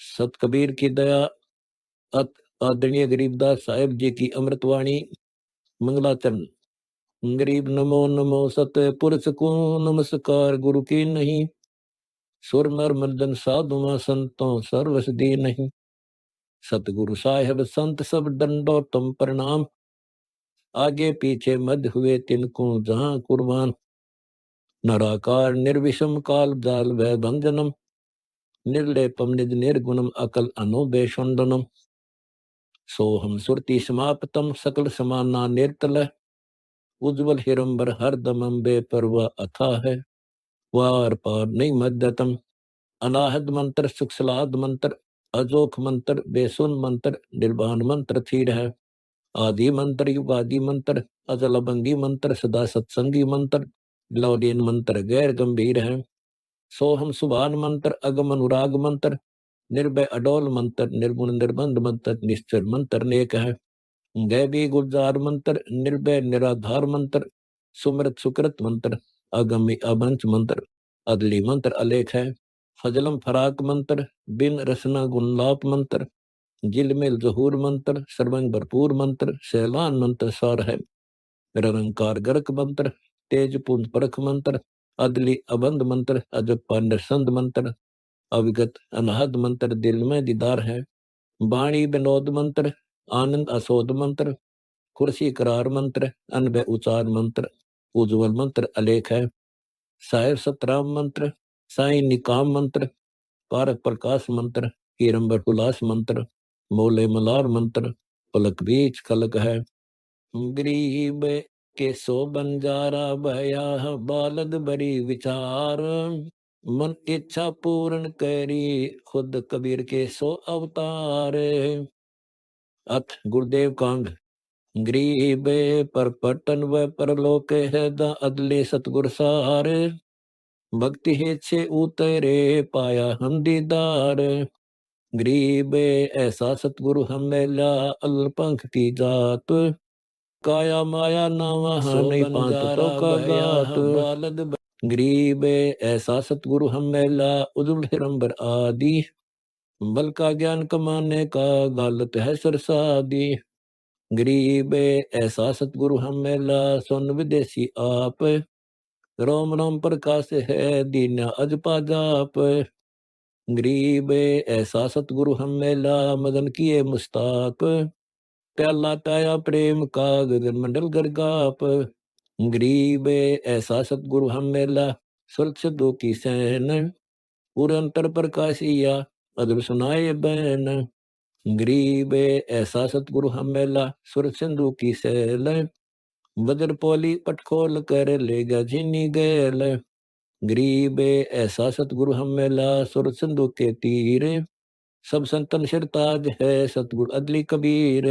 सत कबीर की दया, अत आदरणीय गरीबदास साहिब जी की अमृतवाणी, मंगलाचरण। गरीब नमो नमो सत पुरुष को नमस्कार, गुरु की नहीं, सुर नर मर्दन साधुआ संतों सर्वस दी नहीं। सतगुरु साहेब संत सब दंडोतम प्रणाम, आगे पीछे मध्य हुए तिनको जहां कुर्बान। नराकार निर्विषम काल जाल वै भंजनम, निर्लेपम निज निर्गुणम अकल अनुबेशुंडनम। सोहम सुरति समाप्तम सकल समाना निर्तल, उज्ज्वल हिरंबर हरदमम बेपरवा अथा है। वार पार नहीं मध्यतम, अनाहद मंत्र सुखसलाद मंत्र, अजोख मंत्र बेसुन मंत्र, निर्वाण मंत्र थीर है। आदि मंत्र युगादि मंत्र, अजल अभंगी मंत्र, सदा सत्संगी मंत्र, लौलीन मंत्र गैर गंभीर है। सोहम सुभान मंत्र, अगम अनुराग मंत्र, निर्भय अडोल मंत्र, निर्गुण निर्बंध मंत्र, निश्चर मंत्र नेक है। गैबी गुलजार मंत्र, निर्भय निराधार मंत्र, सुमृत सुकृत मंत्र, अगम्य अभंच मंत्र, अदली मंत्र अलेख है। फजलम फराक मंत्र, बिन रसना गुणलाप मंत्र, जिलमिल जहूर मंत्र, सर्वंग भरपूर मंत्र, सैलान मंत्र सार है। निरंकार गर्क मंत्र, तेज पुंज परख मंत्र, अदली अबंध मंत्र, अजप्पा निरसंद मंत्र, अविगत अनहद मंत्र, दिल में दीदार है। बाणी विनोद मंत्र, आनंद असोद मंत्र, कुर्सी करार मंत्र, अनभय उचार मंत्र, उज्ज्वल मंत्र अलेख है। साहेब सतराम मंत्र, साई निकाम मंत्र, पारक प्रकाश मंत्र, हीरंबर हुलास मंत्र, मोले मलार मंत्र, पलक बीच खलक है। गरीब के सो बंजारा भया, बालद बड़ी विचार, मन इच्छा पूर्ण करी, खुद कबीर के सो अवतार। अथ गुरुदेव कांग। गरीब पर पटन व परलोक है दा अदले सतगुर सार, भक्ति है छे उतरे पाया हम दीदार। गरीब ऐसा सतगुरु हम मेला, अल्पंख की जात, काया माया नावा नहीं पांत तो का गात। गरीब ऐसा सतगुरु हम मेला, उजुल हिरंबर आदि, बल का ज्ञान कमाने का गालत है सरसादी। गरीब ऐसा सतगुरु हम मेला, सुन विदेशी आप, रोम रोम प्रकाश है दीना अजपा जाप। गरीब ऐसा सतगुरु हम मेला, मदन किए मुस्ताक, प्याला ताया प्रेम का गगन मंडल गरगाप। गरीब ऐसा सतगुरु हम मेला, सुरक्ष दो की सैन, पूरे अंतर प्रकाशिया अदब सुनाए बैन। गरीब ऐसा सतगुरु हम मेला, सुर सिंधु की सैल, वज्र पोली पटखोल कर लेगा झिनी गैल। गरीब ऐसा सतगुरु हम मेला, सुर सिंधु के तीर, सब संतन सिरताज है सतगुरु अदली कबीर।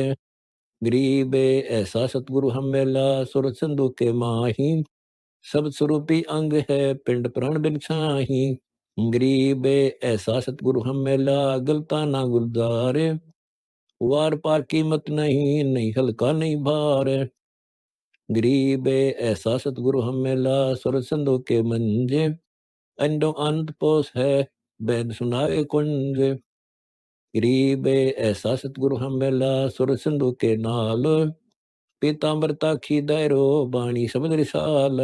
गरीब ऐसा सतगुरु हम मेला, सुर सिंधु के माही, सब स्वरूपी अंग है पिंड प्राण बिन छाही। गरीब ऐसा सतगुरु हम मेला, गलता ना गुलजार, वार पार कीमत नहीं, नहीं हल्का नहीं भार। गरीब ऐसा सतगुरु हम मेला, सुर सिंधु के मंजे, अंडो अंत पोष है बैद सुनाए कुंज। गरीब ऐसा सतगुरु हम मेला, सुर सिंधु के नाल, पीताम्बरता खी दैरो बाणी समझ रिसाल।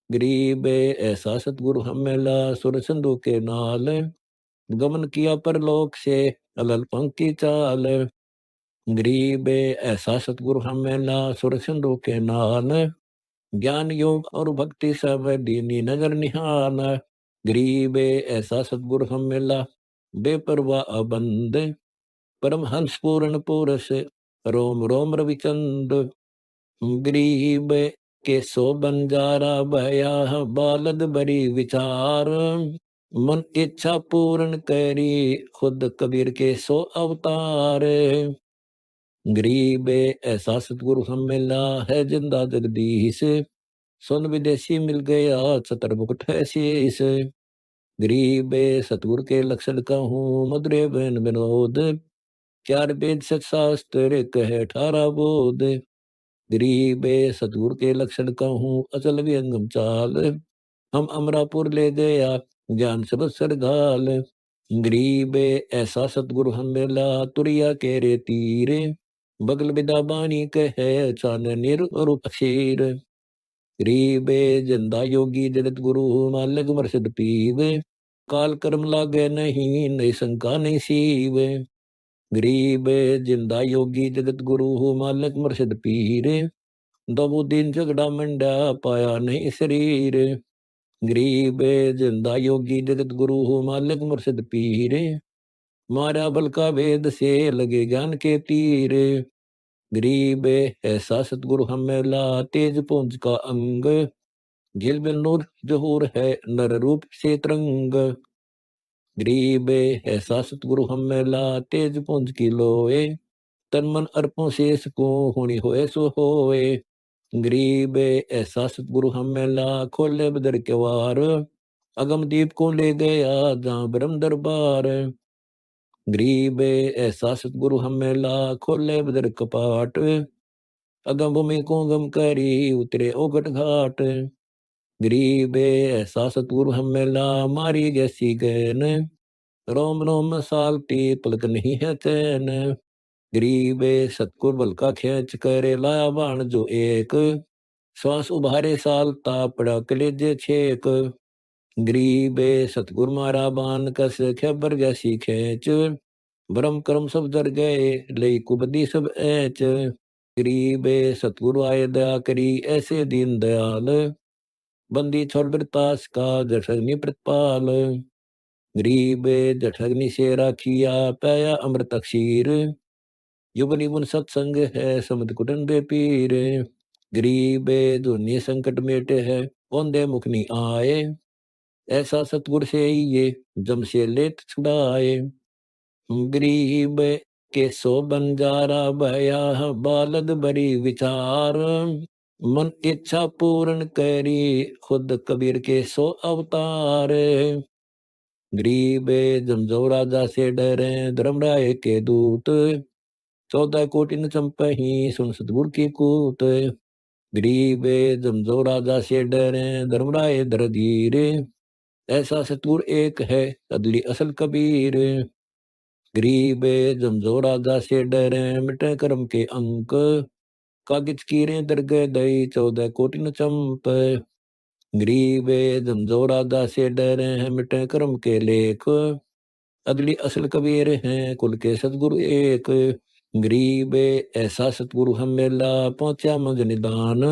गरीब ऐसा सतगुरु हम मेला, सुर सिंधु के नाल, गमन किया परलोक से अलल पंक्ति चाल। गरीब ऐसा सतगुरु हम मेला, सुर सिंधु के नाल, ज्ञान योग और भक्ति सब दीनी नजर निहाल। गरीब ऐसा सतगुरु हम मेला, बेपरवाह अबंद, परम हंस पूर्ण पुरुष, रोम रोम रविचंद। गरीब के सो बंजारा भया, बालद बड़ी विचार, मन इच्छा पूर्ण करी, खुद कबीर के सो अवतार। गरीब ऐसा सतगुरु हम मिला है जिंदा जगदीश, सुन विदेशी मिल गया छतर मुकुट है शीस। गरीब सतगुरु के लक्षण कहूँ, मधुरे बहन विनोद, चार वेद सत शास्त्र कहे 18 बोध। गरीब सतगुरु के लक्षण कहूँ, अचल व्यंगम चाल, हम अमरापुर ले गया ज्ञान सबसर घाल। गरीबे ऐसा सतगुरु हम मिला तुरिया के रे तीरे, बगल बिदा बानी कहे चाननिर रूप शेर। गरीबे जिंदा योगी जगत गुरु मालिक मरसद पीवे, काल कर्म लागे नहीं शंका नहीं सीवे। गरीब जिंदा योगी जगत गुरु मालिक मरसद पीरे, दबो दिन झगड़ा मंडा पाया नहीं शरीर। गरीब जिंदा योगी जगत गुरु मालिक मुर्शिद पीरे, मारा बल का वेद से लगे ज्ञान के तीर। गरीब ऐसा सतगुरु हम मिला तेज पुंज का अंग, झिल बिल नूर जहूर है नर रूप से तरंग। गरीब ऐसा सतगुरु हम मिला तेज पुंज की लोए, तन मन अर्पों शेष को होनी होए सो होए। गरीब ऐसा सतगुरु हम मिला खोले बदर के वार, अगम दीप को ले गया जहाँ ब्रह्म दरबार। गरीब ऐसा सतगुरु हम मिला खोले बदर कपाट, अगम भूमि को गम करी उतरे ओगट घाट। गरीब ऐसा सतगुरु हम मिला मारी जैसी गैन, रोम रोम सालती पलक नहीं है चैन। गरीब सतगुरु बल का खेच करे लाया बाण जो एक, श्वास उभारे सालता पड़ा कलेजे छेक। गरीब सतगुरु मारा बान कस खबर जैसी खेच, ब्रह्म कर्म सब जर गए लई कुबदी सब ऐच। गरीब सतगुरु आए दया करी ऐसे दीन दयाल, बंदी छोड़ बिरतास का जठग्नि प्रतिपाल। गरीब जठग्नि से राखिया पाया अमृत अक्षीर, युगनि मुन सत्संग है समद कुटन बे पीर। गरीब दुनिया संकट मेटे है ओंदे मुख नहीं आए, ऐसा सतगुर से ये जम से लेत छुड़ाए। गरीब के सो बंजारा भया बालद बड़ी विचार, मन इच्छा पूर्ण करी खुद कबीर के सो अवतार। गरीब जमजो राजा से डरे धर्मराय के दूत, 14 कोटि न चंपही सुन सतगुर की कूत। गरीब जमजो राजा से डरे धर्मराय धर धीरे, ऐसा सतगुर एक है अदली असल कबीर। गरीब जमजो राजा से डरे मिटे कर्म के अंक, कागिज कीरे दरगह दई 14 कोटि न चंप। गरीब जमजो राजा से डरे मिटे कर्म के लेख, अदली असल कबीर हैं कुल के सतगुरु एक। गरीब ऐसा सतगुरु हम मिला पहुंचा मंज निदान,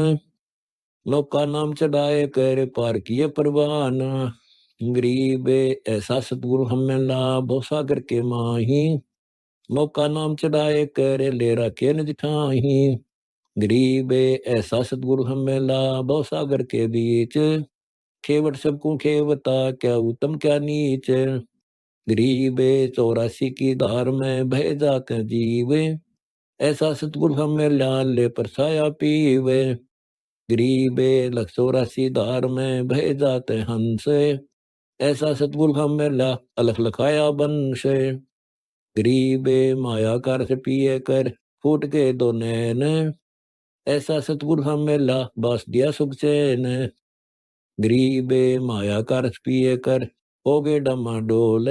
लोक का नाम चढ़ाए कर पार किए परवान। गरीब ऐसा सतगुरु हम मिला भव सागर के माही, लोक का नाम चढ़ाए कर ले रखे निज ठाही। गरीब ऐसा सतगुरु हम मिला भव सागर के बीच, खेवट सबको खेवता क्या उत्तम क्या नीच। गरीब 84 की धार में भय जाते जीव, ऐसा सतगुरु हमें लाल ले परछाया पीवे। गरीब 184 धार में भय जाते हंस, ऐसा सतगुरु हमें ला अलख लखाया बंश। गरीब माया कर से पिए कर फूट के दो नैन, ऐसा सतगुरु हमें ला बास दिया सुख चैन। गरीब माया कर से पिए कर हो गए डमा डोल,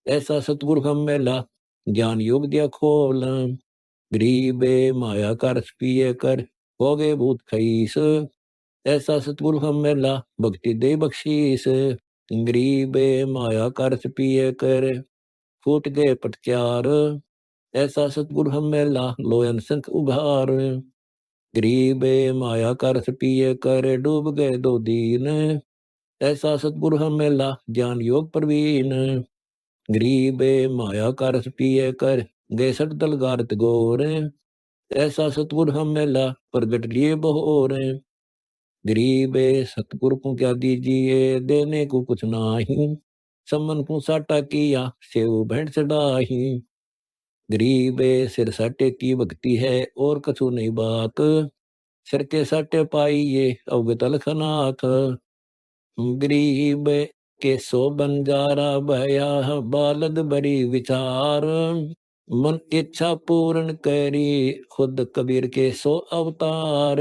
ऐसा सतगुरु हम मिला ज्ञान योग दिया खोल। गरीब माया कर पिए कर हो गए भूत खईस, ऐसा सतगुरु हम मिला भक्ति दे बख्शीस। गरीब माया कर पिए कर फूट गए पटचार, ऐसा सतगुरु हम मिला लोयन संख उभार। गरीब माया कर पिए कर डूब गए दो दीन, ऐसा सतगुरु हम मिला ज्ञान योग प्रवीण। गरीब माया कर पिए कर गए सट दल गारत गोर, ऐसा सतगुर हम मिला प्रगट लिए बहोर। गरीब सतगुर को क्या दीजिए देने को कुछ नाही, समन को साटा किया सेव भेंट चढ़ाही। गरीब सिर साटे की भक्ति है और कछु नहीं बात, सिर के साटे पाइये अवगत लखनाथ। गरीब के सो बंजारा भया बालद बड़ी विचार, मन इच्छा पूर्ण करी खुद कबीर के सो अवतार।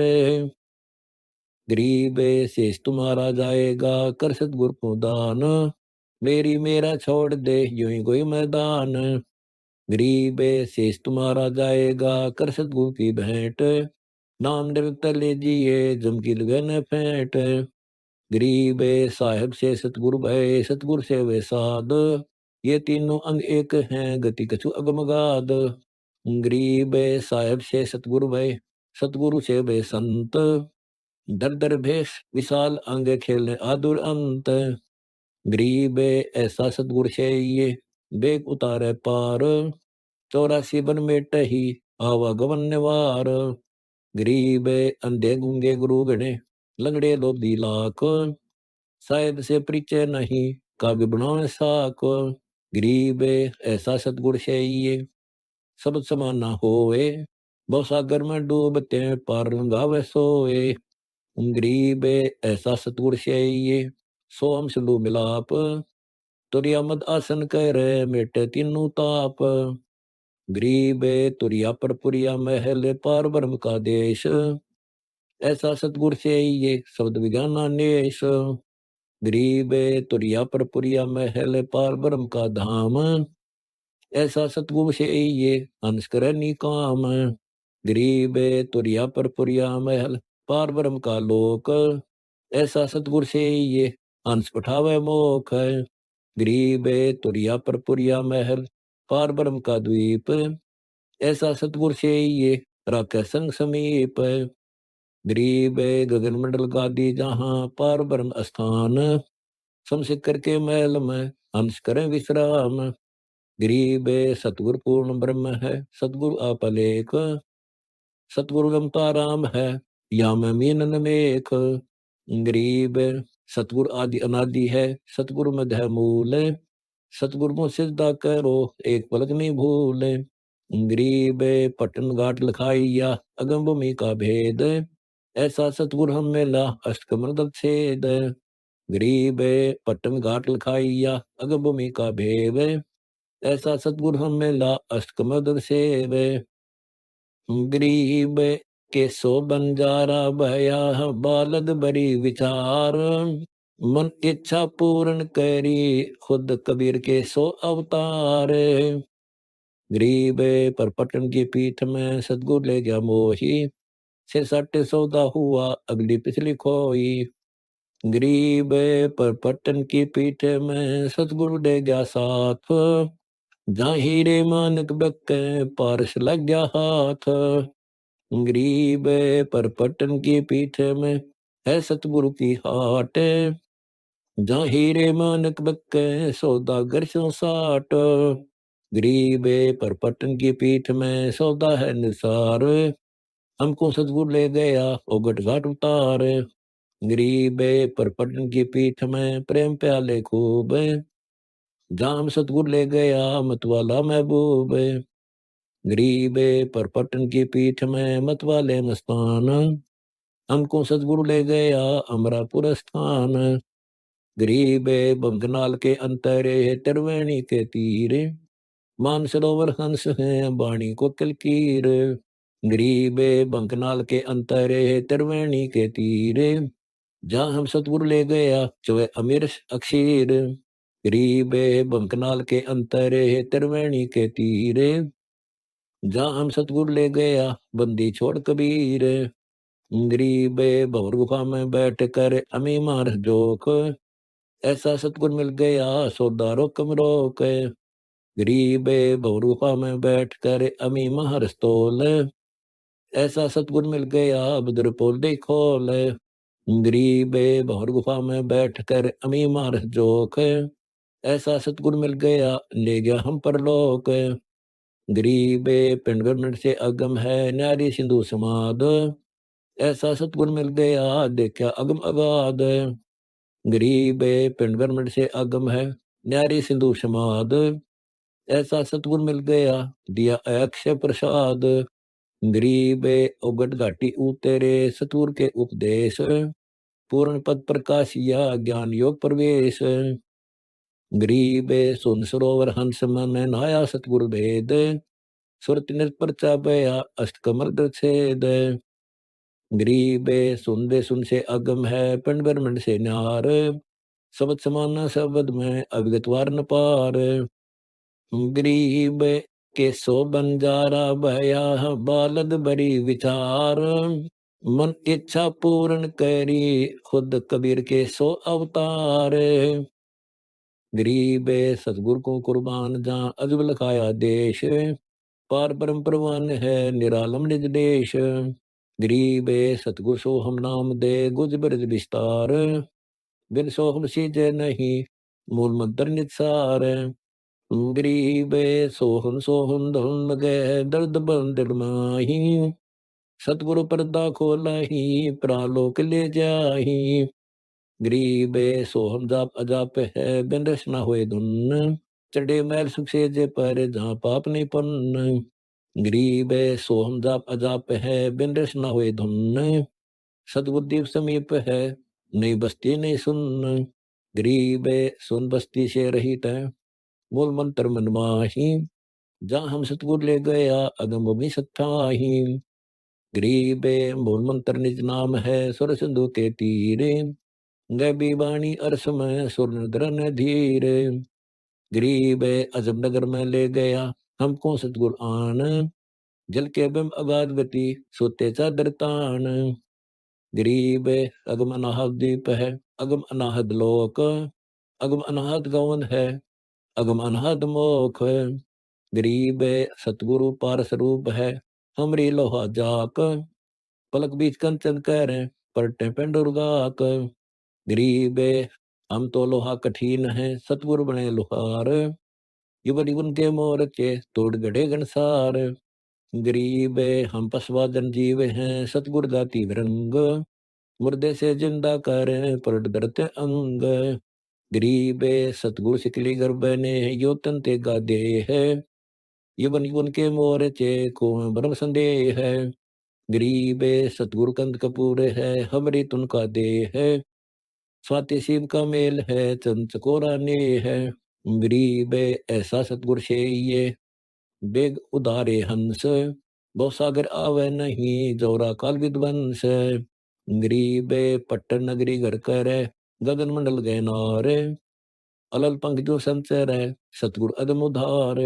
गरीब शेष तुम्हारा जाएगा कर सतगुर को दान, मेरी मेरा छोड़ दे यूं ही कोई मैदान, गरीब शेष तुम्हारा जाएगा कर सतगुरु की भेंट, नाम निरंतर लीजिए जम की लगन फेंट, गरीब साहिब से सतगुरु भय सतगुरु से वे साध, ये तीनों अंग एक हैं गति कछु अगमगाद, गरीब साहिब से सतगुरु भय सतगुरु से वे संत, दर दर भेष विशाल अंग खेल आदुर अंत, गरीब ऐसा सतगुरु से ये बेग उतारे पार, 84 बन मेट ही आवागमन निवार, गरीब अंधे गूंगे गुरु गणे लंगड़े लोधी लाख, साहेब से परिचय नहीं काव्य बनावे साक, गरीब ऐसा सतगुरु से ये सब समाना होए, बहु सागर में डूबते पार लंघावे सोए, गरीब ऐसा सतगुरु से ये सो हम सिलू मिलाप, तुरिया मद आसन करे मेटे तीनों ताप, गरीब तुरिया पर पुरिया महल पार ब्रह्म का देश, ऐसा सतगुरु से ये शब्द विज्ञाना नेश, गरीब तुरिया पर पुरिया महल पार ब्रह्म का धाम, ऐसा सतगुरु से ये अंश करे निकाम, गरीब तुरिया पर पुरिया महल पार ब्रह्म का लोक, ऐसा सतगुरु से ये अंश पठावे मोख, गरीब तुरिया पर पुरिया महल पार ब्रह्म का द्वीप, ऐसा सतगुरु से ये राखे संग समीप, गरीब गगन मंडल गादी जहाँ पार ब्रह्म स्थान, समशिखर के महल में अंश करें विश्राम, गरीब सतगुरु पूर्ण ब्रह्म है सतगुरु आपलेख, सतगुरु गमता राम है या में मीनन मेख, गरीब सतगुरु आदि अनादि है सतगुरु मध्य मूल, सतगुरु को सिजदा करो एक पलक नहीं भूले, गरीब पटन घाट लिखाइया अगम भूमि का भेद, ऐसा सतगुरु हम मिला अष्टकमल छेद, गरीब पटन घाट लिखाइया अगम भूमि का भेद, ऐसा सतगुरु हम मिला अष्टकमल सेव, गरीब के सो बंजारा भया बालद बरी विचार, मन इच्छा पूर्ण करी खुद कबीर के सो अवतार, गरीब पर पटन की पीठ में सतगुरु ले गया मोही, से सट सौदा हुआ अगली पिछली खोई, गरीब पर पटन की पीठ में सतगुरु ले गया साथ, जहाँ हीरे मानक बक्के पारस लग गया हाथ, गरीब पर पटन की पीठ में है सतगुरु की हाट, जहाँ हीरे मानक बक्के सौदागर सो साठ, गरीब पर पटन की पीठ में सौदा है निसार, हमको सतगुरु ले गया ओगट घाट उतार, गरीब पर पटन की पीठ में प्रेम प्याले खूब, जाम सतगुरु ले गया मतवाला महबूब, गरीब पर पटन की पीठ में मतवाले मस्तान, हमको सतगुरु ले गया अमरापुर स्थान, गरीब बंगनाल के अंतरे त्रिवेणी के तीर, मानसरोवर हंस है बाणी को किलकीर, गरीब बंकनाल के अंतरे त्रिवेणी के तीर, जहाँ हम सतगुरु ले गया चवे अमीर अक्षीर, गरीब बंकनाल के अंतरे त्रिवेणी के तीर, जहाँ हम सतगुरु ले गया बंदी छोड़ कबीर, गरीब भंवर गुफा में बैठ कर अमी मार जोक, ऐसा सतगुरु मिल गया सौदारो कम रोक, गरीब भंवर गुफा में बैठ कर अमी महर स्तोल, ऐसा सतगुरु मिल गया बदरपोल देखोल, गरीब भंवर गुफा में बैठ कर अमी मार जोक, ऐसा सतगुरु मिल गया ले गया हम परलोक, गरीब पिंड से अगम है न्यारी सिंधु समाद, ऐसा सतगुरु मिल गया देखा अगम अगाध, गरीब पिंड से अगम है न्यारी सिंधु समाद, ऐसा सतगुरु मिल गया दिया अक्षय प्रसाद, गरीब उगट घाटी उतेरे सतगुरु के उपदेश, पूर्ण पद प्रकाशिया ज्ञान योग प्रवेश, गरीब सुन सरोवर हंस मन नाया सतगुरु भेद, सुरत निरपरचा बया अष्टकमल छेद, गरीब सुन से अगम है पिंड ब्रह्मंड से न्यार, शब्द समाना शब्द में अविगत वार न पार। गरीब के सो बंजारा भया बालद बड़ी विचार। मन इच्छा पूर्ण करी खुद कबीर के सो अवतार। गरीब सतगुरु को कुर्बान जहाँ अजब लखाया देश। पार परम परवान है निरालम निज देश। गरीब सतगुरु सो हम नाम दे गुज ब्रज विस्तार। बिन सोहम सीजे नहीं मूल मंत्र निसार। गरीब सोहम सोहम धुन गए दर्द बंदर माही। सतगुरु परदा खोलाही प्रालोक ले जाही। गरीब सोहम जाप अजाप है बिन रस न होए धुन। चढ़े मैल सुख से जे पर जहाँ पाप नहीं पुन। गरीब सोहम जाप अजाप है बिन रस न होए धुन। सतबुद्धि समीप है नहीं बस्ती नहीं सुन। गरीब सुन बस्ती से रहित है मूल मंत्र मन माही। जहाँ हम सतगुरु ले गया अगम भी सत्ताही। गरीब मूल मंत्र निज नाम है सुर सिंधु के तीरे। गए बीबाणी अरस में सुर निद्रन धीरे। गरीब अजब नगर में ले गया हमको सतगुरु आन। जल के बिम अगाध गति सोते चादर तान। गरीब अगम अनाहद द्वीप है अगम अनाहद लोक। अगम अनाहद गौन है अगम अनाहद मोख। गरीब सतगुरु पार स्वरूप है हमरी लोहा जाक। पलक बीच कंचन कर पलटे पेंडुर्गाक। गरीब हम तो लोहा कठिन है सतगुरु बने लोहार। युवन युवन के मोर्चे तोड़ गढ़े घनसार। गरीब हम पशवा जनजीव हैं सतगुरु दाती विरंग। मुर्दे से जिंदा कर पलट दरते अंग। गरीब सतगुरु सिकली गर्भ ने यो तंते गादे है। युवन युवन के मोर्चे को ब्रह्म संदेह है। गरीब सतगुरु कंद कपूर है हमरी तुनका दे है। स्वाति शिव का मेल है चंद चकोरा ने है। गरीब ऐसा सतगुरु से ये बेग उदारे हंस। बहु सागर आवे नहीं जोरा काल विध्वंस। गरीब पट्टन नगरी घर कर गगन मंडल गए नारे। अलल पंख जो संचर है सतगुरु अदम उधार।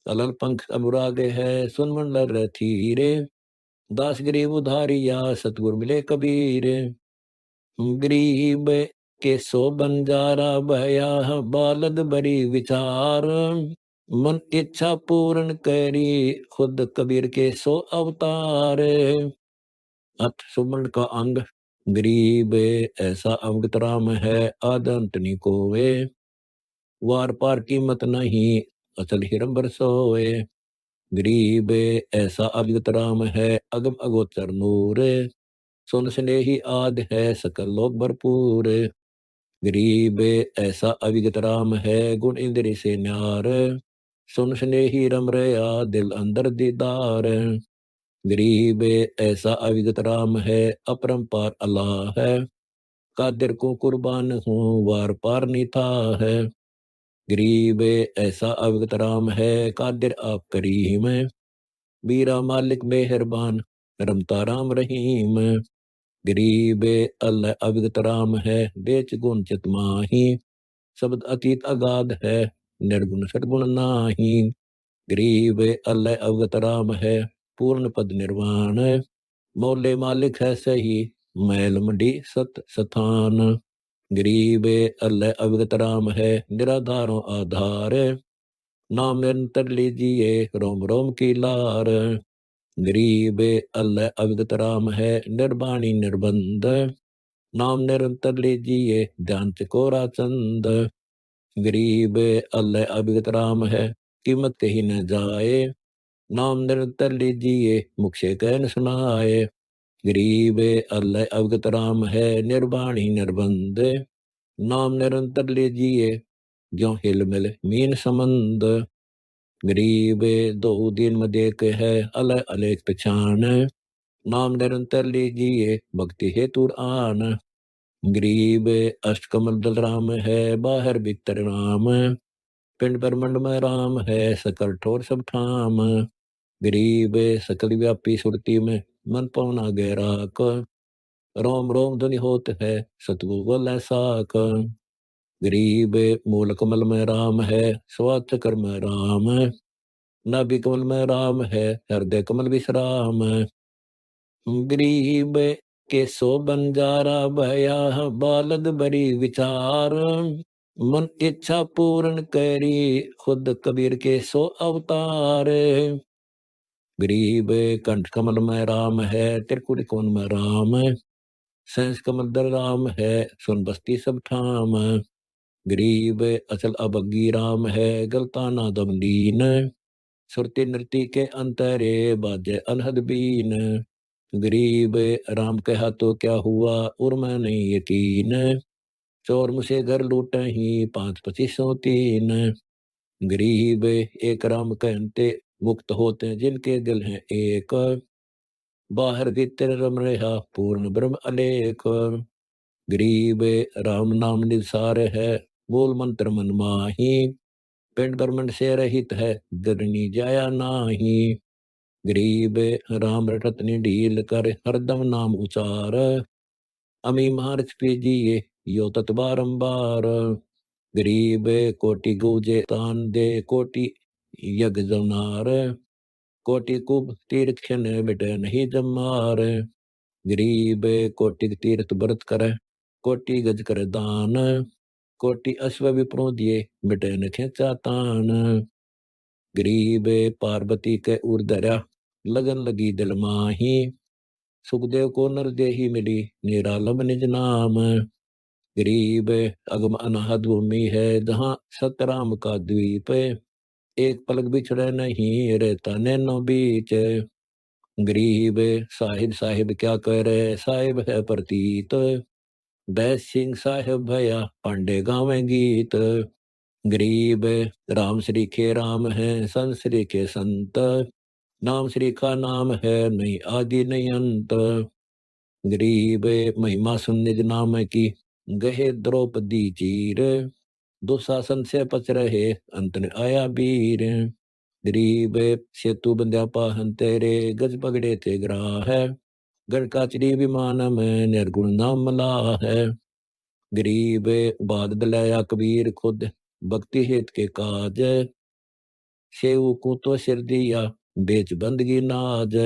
अलल पंख अनुराग है सुन मंडल रथीरे। दास गरीब उधारिया सतगुरु मिले कबीर। गरीब के सो बंजारा भया बालद बड़ी विचार। मन इच्छा पूर्ण करी खुद कबीर के सो अवतार। अथ सुमन का अंग गरीब ऐसा अवगत राम है आदंत कोवे। वार पार कीमत नहीं अचल हिरंबर सोए। गरीब ऐसा अवगत राम है अगम अगोचर नूर। सुन स्नेही आद है सकल लोक भरपूर। गरीब ऐसा अविगत राम है गुण इंद्री से न्यार। सुन स्नेही रम रया दिल अंदर दीदार। गरीब ऐसा अविगत राम है अपरंपार अल्लाह है। कादिर को कुर्बान हूँ वार पार निथा है। गरीब ऐसा अविगत राम है कादिर आप करीम। बीरा मालिक मेहरबान रमता राम रहीम। गरीब अल्लाह अविगत राम है बेच गुण चित माही। शब्द अतीत अगाध है निर्गुण सदगुण नाही। गरीब अल्लाह अवगत राम है पूर्ण पद निर्वाण। मौले मालिक है सही मैल मंडी सत स्थान। गरीब अल्लाह अवगत राम है निराधारों आधार। नाम निरंतर लीजिए रोम रोम की लार। गरीब अल्लाह अवगत राम है निर्वाणी निर्बंध। नाम निरंतर लीजिए ध्यान चकोरा चंद। गरीब अल्लाह अवगत राम है कीमत कही न जाए। नाम निरंतर लीजिए मुख से कह न सुनाए। गरीब अल्लाह अवगत राम है निर्वाणी निर्बंध। नाम निरंतर लीजिए ज्यों हिल मिल मीन समंद। गरीब दो दिन में देख है अल्लाह अलेख पहचान। नाम निरंतर लीजिए भक्ति हेतु आन। गरीब अष्टकमल दल राम है बाहर भीतर राम। पिंड ब्रह्मंड में राम है सकल ठोर सब ठाम। गरीब सकल व्यापी सुरती में मन पवना गहराक। रोम रोम ध्वनि होत है सतगुरु बोले साक। गरीब मूल कमल में राम है, स्वार्थ कर्म राम, नाभि कमल में राम है, हृदय कमल विश्राम। गरीब के सो बंजारा भया, बालद बड़ी विचार, मन इच्छा पूर्ण करी, खुद कबीर के सो अवतार। गरीब कंठ कमल में राम है, त्रिकुट कोण में राम, सहस कमल दर राम है, सुन बस्ती सब ठाम। गरीब अचल अबग्गी राम है, गलता ना दम दीन, सुरती नृति के अंतरे बाजे अनहद बीन। गरीब राम कहा तो क्या हुआ, उर्मा नहीं यकीन, चोर मुझे घर लूटे ही 5-25-3। गरीब एक राम कहते मुक्त होते जिनके दिल हैं एक, बाहर भीतर रम रहा पूर्ण ब्रह्म अलेख। गरीब राम नाम निसार है, बोल मंत्र मन माही, पिंड ब्रह्मंड से रहित है, गरनी जाया नाही। गरीब राम रटत ढील कर, हरदम नाम उचार, अमी मार्च पीजिए यो तत् बारंबार। गरीब कोटि गूजे तान दे, कोटि यज्ञ जनार, कोटि कुब तीर्थ क्षण मिटे नहीं जमार। गरीब कोटि तीर्थ व्रत करे, कोटि गज कर दान, कोटि अश्व विप्रो दिए मिटे न खेचा तान। गरीब पार्वती के उर धरा, लगन लगी दिल माही, सुखदेव को नर देही मिली, निरालम निज नाम। गरीब अगम अनाहद भूमि है, जहाँ सतराम का द्वीप, एक पलक बिछड़े नहीं, रहता नैनो बीच। गरीब साहिब साहिब क्या करे, साहिब है प्रतीत, बैस सिंह साहिब भया, पांडे गावे गीत। गरीब राम श्री के राम है, संत श्री के संत, नाम श्री का नाम है, नहीं आदि नहीं अंत। गरीब महिमा सुन निज नाम की, गहे द्रौपदी चीर, दुशासन से पच रहे, अंत ने आया वीर। गरीब सेतु बंध्या पाहन तेरे, गज पगड़े थे ग्राह है, गढ़ काचरी विमान में निर्गुण नाम मला है। गरीब बाद दलाया कबीर खुद, भक्ति हित के काज, सेव को तो सिर दिया, बेच बंदगी नाज।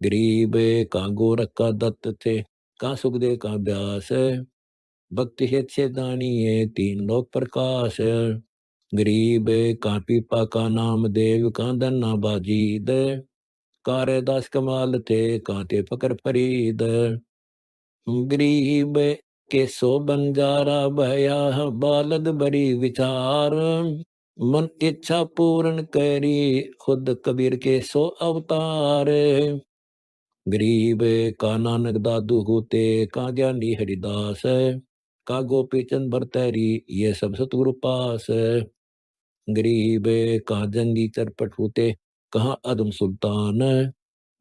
गरीब का गोरखा दत्त थे, का सुखदेव का व्यास, भक्ति हित से दानिये 3 लोक प्रकाश। गरीब का पीपा का नाम देव, का धन्ना बाजीद, कारे दास कमाल थे, कांते फकर फरीद। गरीब के सो बंजारा भया, बालद बड़ी विचार, मन इच्छा पूर्ण करी, खुद कबीर के सो अवतार। गरीब का नानक दादू होते, का ज्ञानी हरिदास, का गोपी चंद भरतरी, ये सब सतगुरु पास। गरीब का जंगी चरपट होते, कहाँ अदम सुल्तान,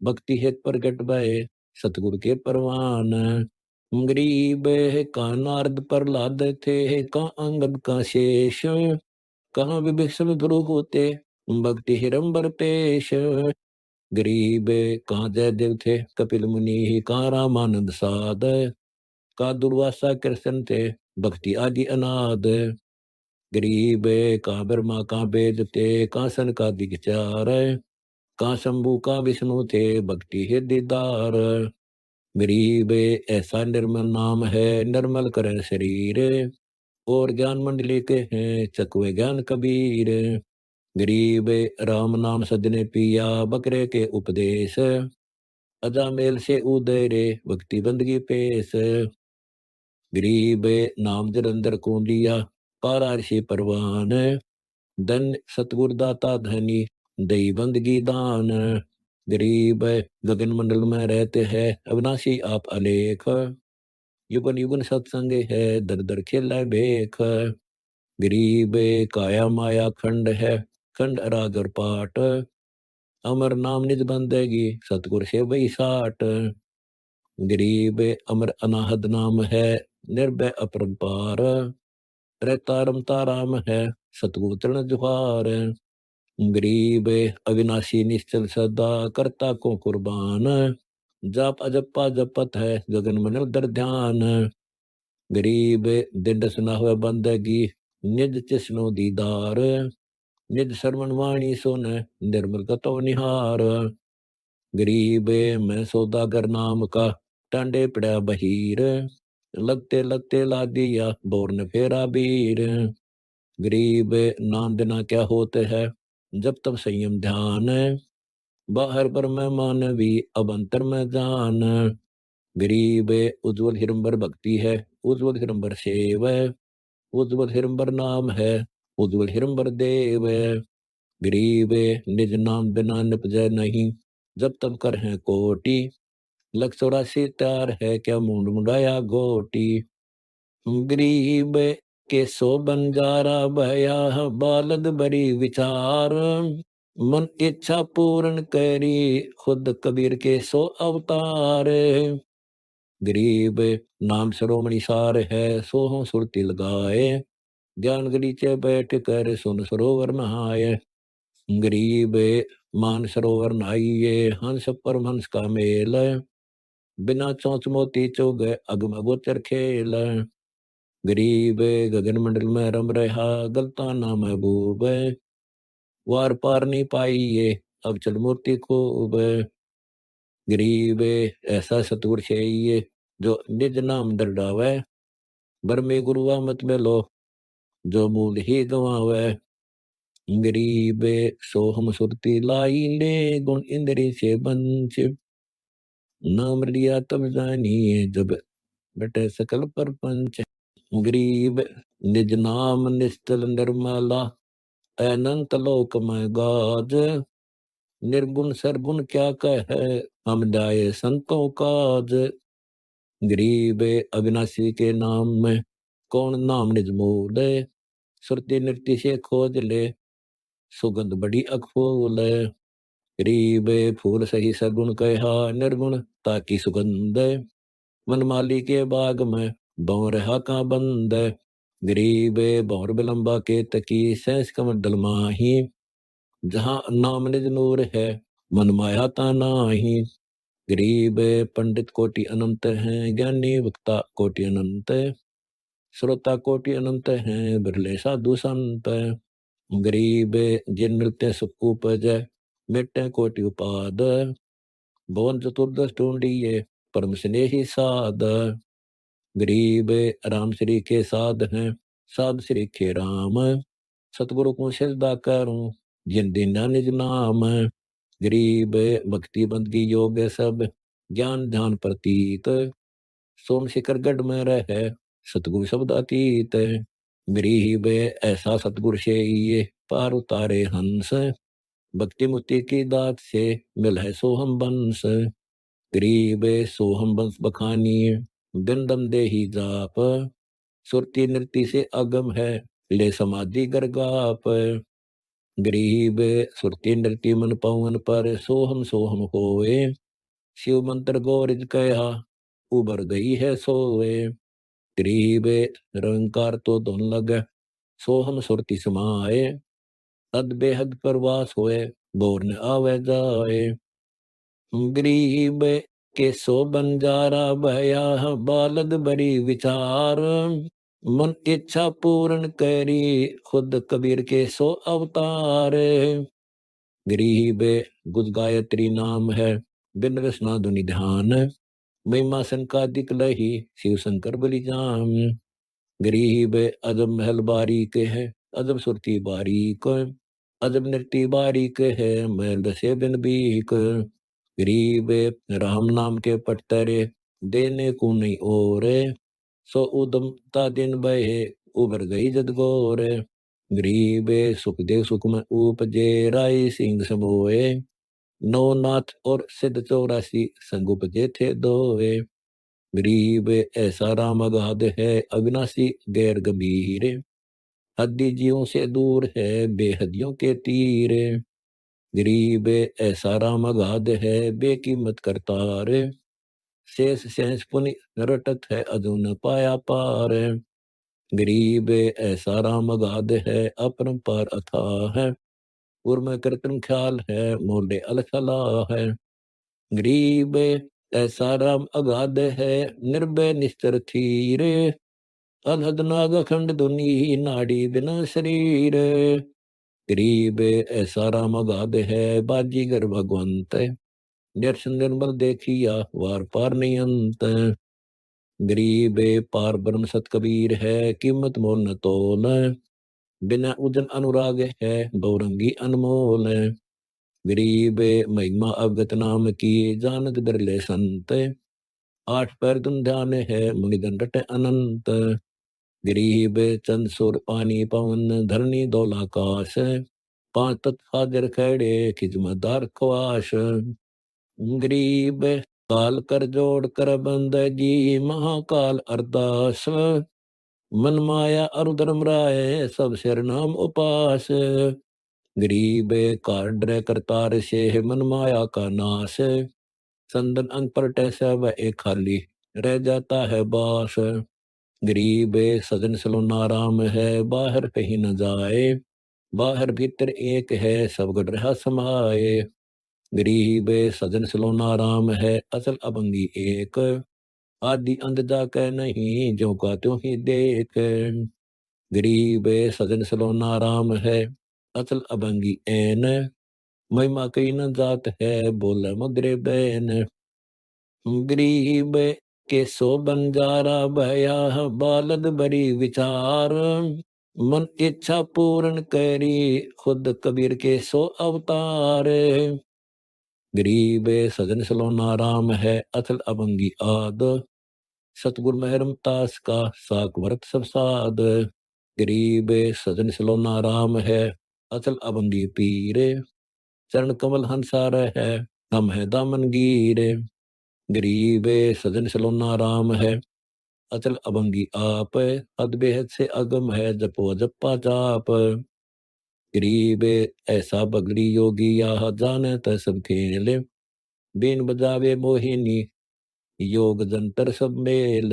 भक्ति हेत प्रगट भय, सतगुरु के परवान। गरीब का नारद प्रहलाद थे, का अंगद का शेष, कहाँ विभीषण ध्रुव होते, भक्ति हिरंबर पेश। गरीब कहाँ जयदेव थे, कपिल मुनि, का रामानंद साध, का दुर्वासा कृष्ण थे, भक्ति आदि अनाद। गरीब का ब्रह्मा का वेद थे, का सन का दिगचार, का शंभु का विष्णु थे, भक्ति है दीदार। गरीब ऐसा निर्मल नाम है, निर्मल करे शरीर, और ज्ञान मंडली के हैं, चकवे ज्ञान कबीर। गरीब राम नाम सदने पिया, बकरे के उपदेश, अजामेल से उदय रे, भक्ति बंदगी पेश। गरीब नाम जलंधर को लिया, पारा ऋषि परवान, धन सतगुरु दाता धनी, दई बंदगी दान। गरीब गगन मंडल में रहते हैं, अविनाशी आप अलेख, युगन युगन सत्संग है, दर दर खेला भेख। गरीब काया माया खंड है, खंड अरागर पाट, अमर नाम निज बंदेगी, सतगुर से वही साट। गरीब अमर अनाहद नाम है, निर्भय अपरंपार, रहता रमता राम है, सतगुर चरण जुहार। गरीब अविनाशी निश्चल सदा, करता को कुर्बान, जाप अजपा जपत है, गगन मन दर ध्यान। गरीब दिंडस न हुए बंदगी, निज तिसनो दीदार, निज श्रवण वाणी सुन, निर्मल कतो निहार। गरीब मैं सौदागर नाम का, टांडे पड़ा बहीर, लगते लगते ला दिया बोरन फेरा बीर। गरीब नाम बिना क्या होते है, जब तब संयम ध्यान, बाहर पर मैं मानवी अब अंतर में जान। गरीब उज्जवल हिरंबर भक्ति है, उज्जवल हिरंबर सेव है, उज्जवल हिरंबर नाम है, उज्जवल हिरंबर देव है। गरीब निज नाम बिना निपजै नहीं, जब तब कर है कोटि, लख 84 त्यार है क्या मुंड मुंडाया गोटी। गरीब के सो बंजारा भया, बालद बड़ी विचार, मन इच्छा पूर्ण करी, खुद कबीर के सो अवतार। गरीब नाम शिरोमणि सार है, सोहों सुरति लगाए, ज्ञान गलीचे बैठ कर सुन सरोवर नहाए। गरीब मान सरोवर नहाइए, हंस परमहंस का मेल, बिना चौंच मोती चुग अगम गोचर खेल। गरीब गगन मंडल में रम रहा, गलता ना महबूब, वार पार नहीं पाइए अब चल मूर्ति खूब। गरीब ऐसा सतुर छे जो निज नाम दरडावे, बरमे गुरुआ मत में लो जो मूल ही गवावे। गरीब सो हम सुरती लाई ले, गुण इंद्री से बंच, नाम लिया तब जानिए जब बटे सकल परपंच। गरीब निज नाम निस्तल निर्मला, अनंत लोक में गाज, निर्गुण सरगुण क्या कहे, हम जाए संतों काज। गरीब अविनाशी के नाम में, कौन नाम निज मूल, सुरती नृत्य से खोज ले, सुगंध बड़ी अखफूल। गरीब फूल सही सरगुण कहा, निर्गुण ताकि सुगंध, वनमाली के बाग में बौ रहा का बंद। गरीब भौर बिलंबा के तकी, सहस कमंडल माही, जहाँ नाम निज नूर है, मन माया ता नाही। गरीब पंडित कोटि अनंत हैं, ज्ञानी वक्ता कोटि अनंत, श्रोता कोटि अनंत हैं, बिरले साधु संत। गरीब जिन मिलते सुख उपज, मिटते कोटि उपाद, भवन चतुर्दश ढूंढिए परम स्नेही साध। गरीब राम श्री के साध हैं, साध श्री के राम, सतगुरु को सिजदा करूं जिन दीना निज नाम। गरीब भक्ति बंदगी योग सब, ज्ञान ध्यान प्रतीत, सोम शिखर गढ़ में रहे सतगुरु शब्द अतीत। गरीब ऐसा सतगुरु से ये पार उतारे हंस, भक्ति मुक्ति की दात से मिल है सोहम बंस। गरीब सोहम बंस बखानी, बिंदम दे ही जाप, सुरती नृत्य से अगम है, ले समाधि गरगाप। गरीब सुरती नृत्य मन पवन पर, सोहम सोहम होए, शिव मंत्र गोरिज कहा, उबर गई है सोए। गरीब रंकार तो धुन लगे, सोहम सुरती समाए, अद बेहद परवास होए, बोर न आवे जाए। गरीब के सो बंजारा भया, बालद बड़ी विचार, मन इच्छा पूर्ण करी, खुद कबीर के सो अवतार। गरीब गुज गायत्री नाम है, बिन रसना धुनि ध्यान, महिमा संकादिक लही, शिव शंकर बलि जाम। गरीब अजब महल बारीक है, अजब सुरती बारीक, अजब नृत्य बारीक है, महल से बिन बीक। गरीब राम नाम के पटतरे, देने को नहीं और, सो उदमता दिन बहे, उबर गई जद गोर। गरीब सुखदेव सुख में उपजे, राय सिंह समोए, नौनाथ और सिद्ध 84 संग उपजे थे दोए। गरीब ऐसा राम अगाध है, अविनाशी गैर गंभीर, हद्दी जीवों से दूर है, बेहदियों के तीर। गरीब ऐसा राम अगाध है, बेकीमत करतार, शेष शेष पुनि रटत है, अजू न पाया पार। गरीब ऐसा राम अगाध है, अपरंपार अथाह है, उर्म कृत्रिम ख्याल है, मोले अलखला है। गरीब ऐसा राम अगाध है, निर्भय निस्तर थीर, अनहद नाग अखंड धुनी नाड़ी बिना शरीर। गरीब ऐसा राम अगाध है बाजीगर भगवंत। दर्शन निर्मल देखिया वार पार नहीं अंत। गरीब पार ब्रह्म सत कबीर है कीमत मोल न तोल। बिना उदन अनुराग है बहुरंगी अनमोल। गरीब महिमा अवगत नाम की जानत बिरले संत। आठ पैर तुम ध्यान है मुनिदन रट अनंत। गरीब चंद सुर पानी पवन धरनी दौल आकाश। पांच तत्व हाजिर खड़े खिजमतदार खवाश। गरीब काल कर जोड़ कर बंद जी महाकाल अरदास। मन माया अरु धर्म राय सब सिर नाम उपास। गरीब कार डर करतार से मन माया का नाश। संदन अंग पर टैसा व एक खाली रह जाता है बास। गरीब सजन सलोना राम है बाहर कहीं न जाए। बाहर भीतर एक है सब गढ़ रहा समाए। गरीब सजन सलोना राम है असल अबंगी एक। आदि अंत जाकर नहीं जो का त्यों ही देख। गरीब सजन सलोना राम है असल अबंगी एन। महिमा कई न जात है बोल मगरे बैन। गरीब के सो बंजारा भया बालद बड़ी विचार। मन इच्छा पूर्ण करी खुद कबीर के सो अवतार। गरीब सजन सलोना राम है अथल अबंगी आद। सतगुर महरम तास का साक भरत सब साध। गरीब सजन सलोना राम है अथल अबंगी पीर। चरण कमल हंसार है हम है दामन गीर। गरीब सजन सलोना राम है अचल अबंगी आप। अद बेहद से अगम है जपो जप्पा जाप। गरीब ऐसा बगड़ी योगी या जाने त सब खेल। बीन बजावे मोहिनी योग जंतर सब मेल।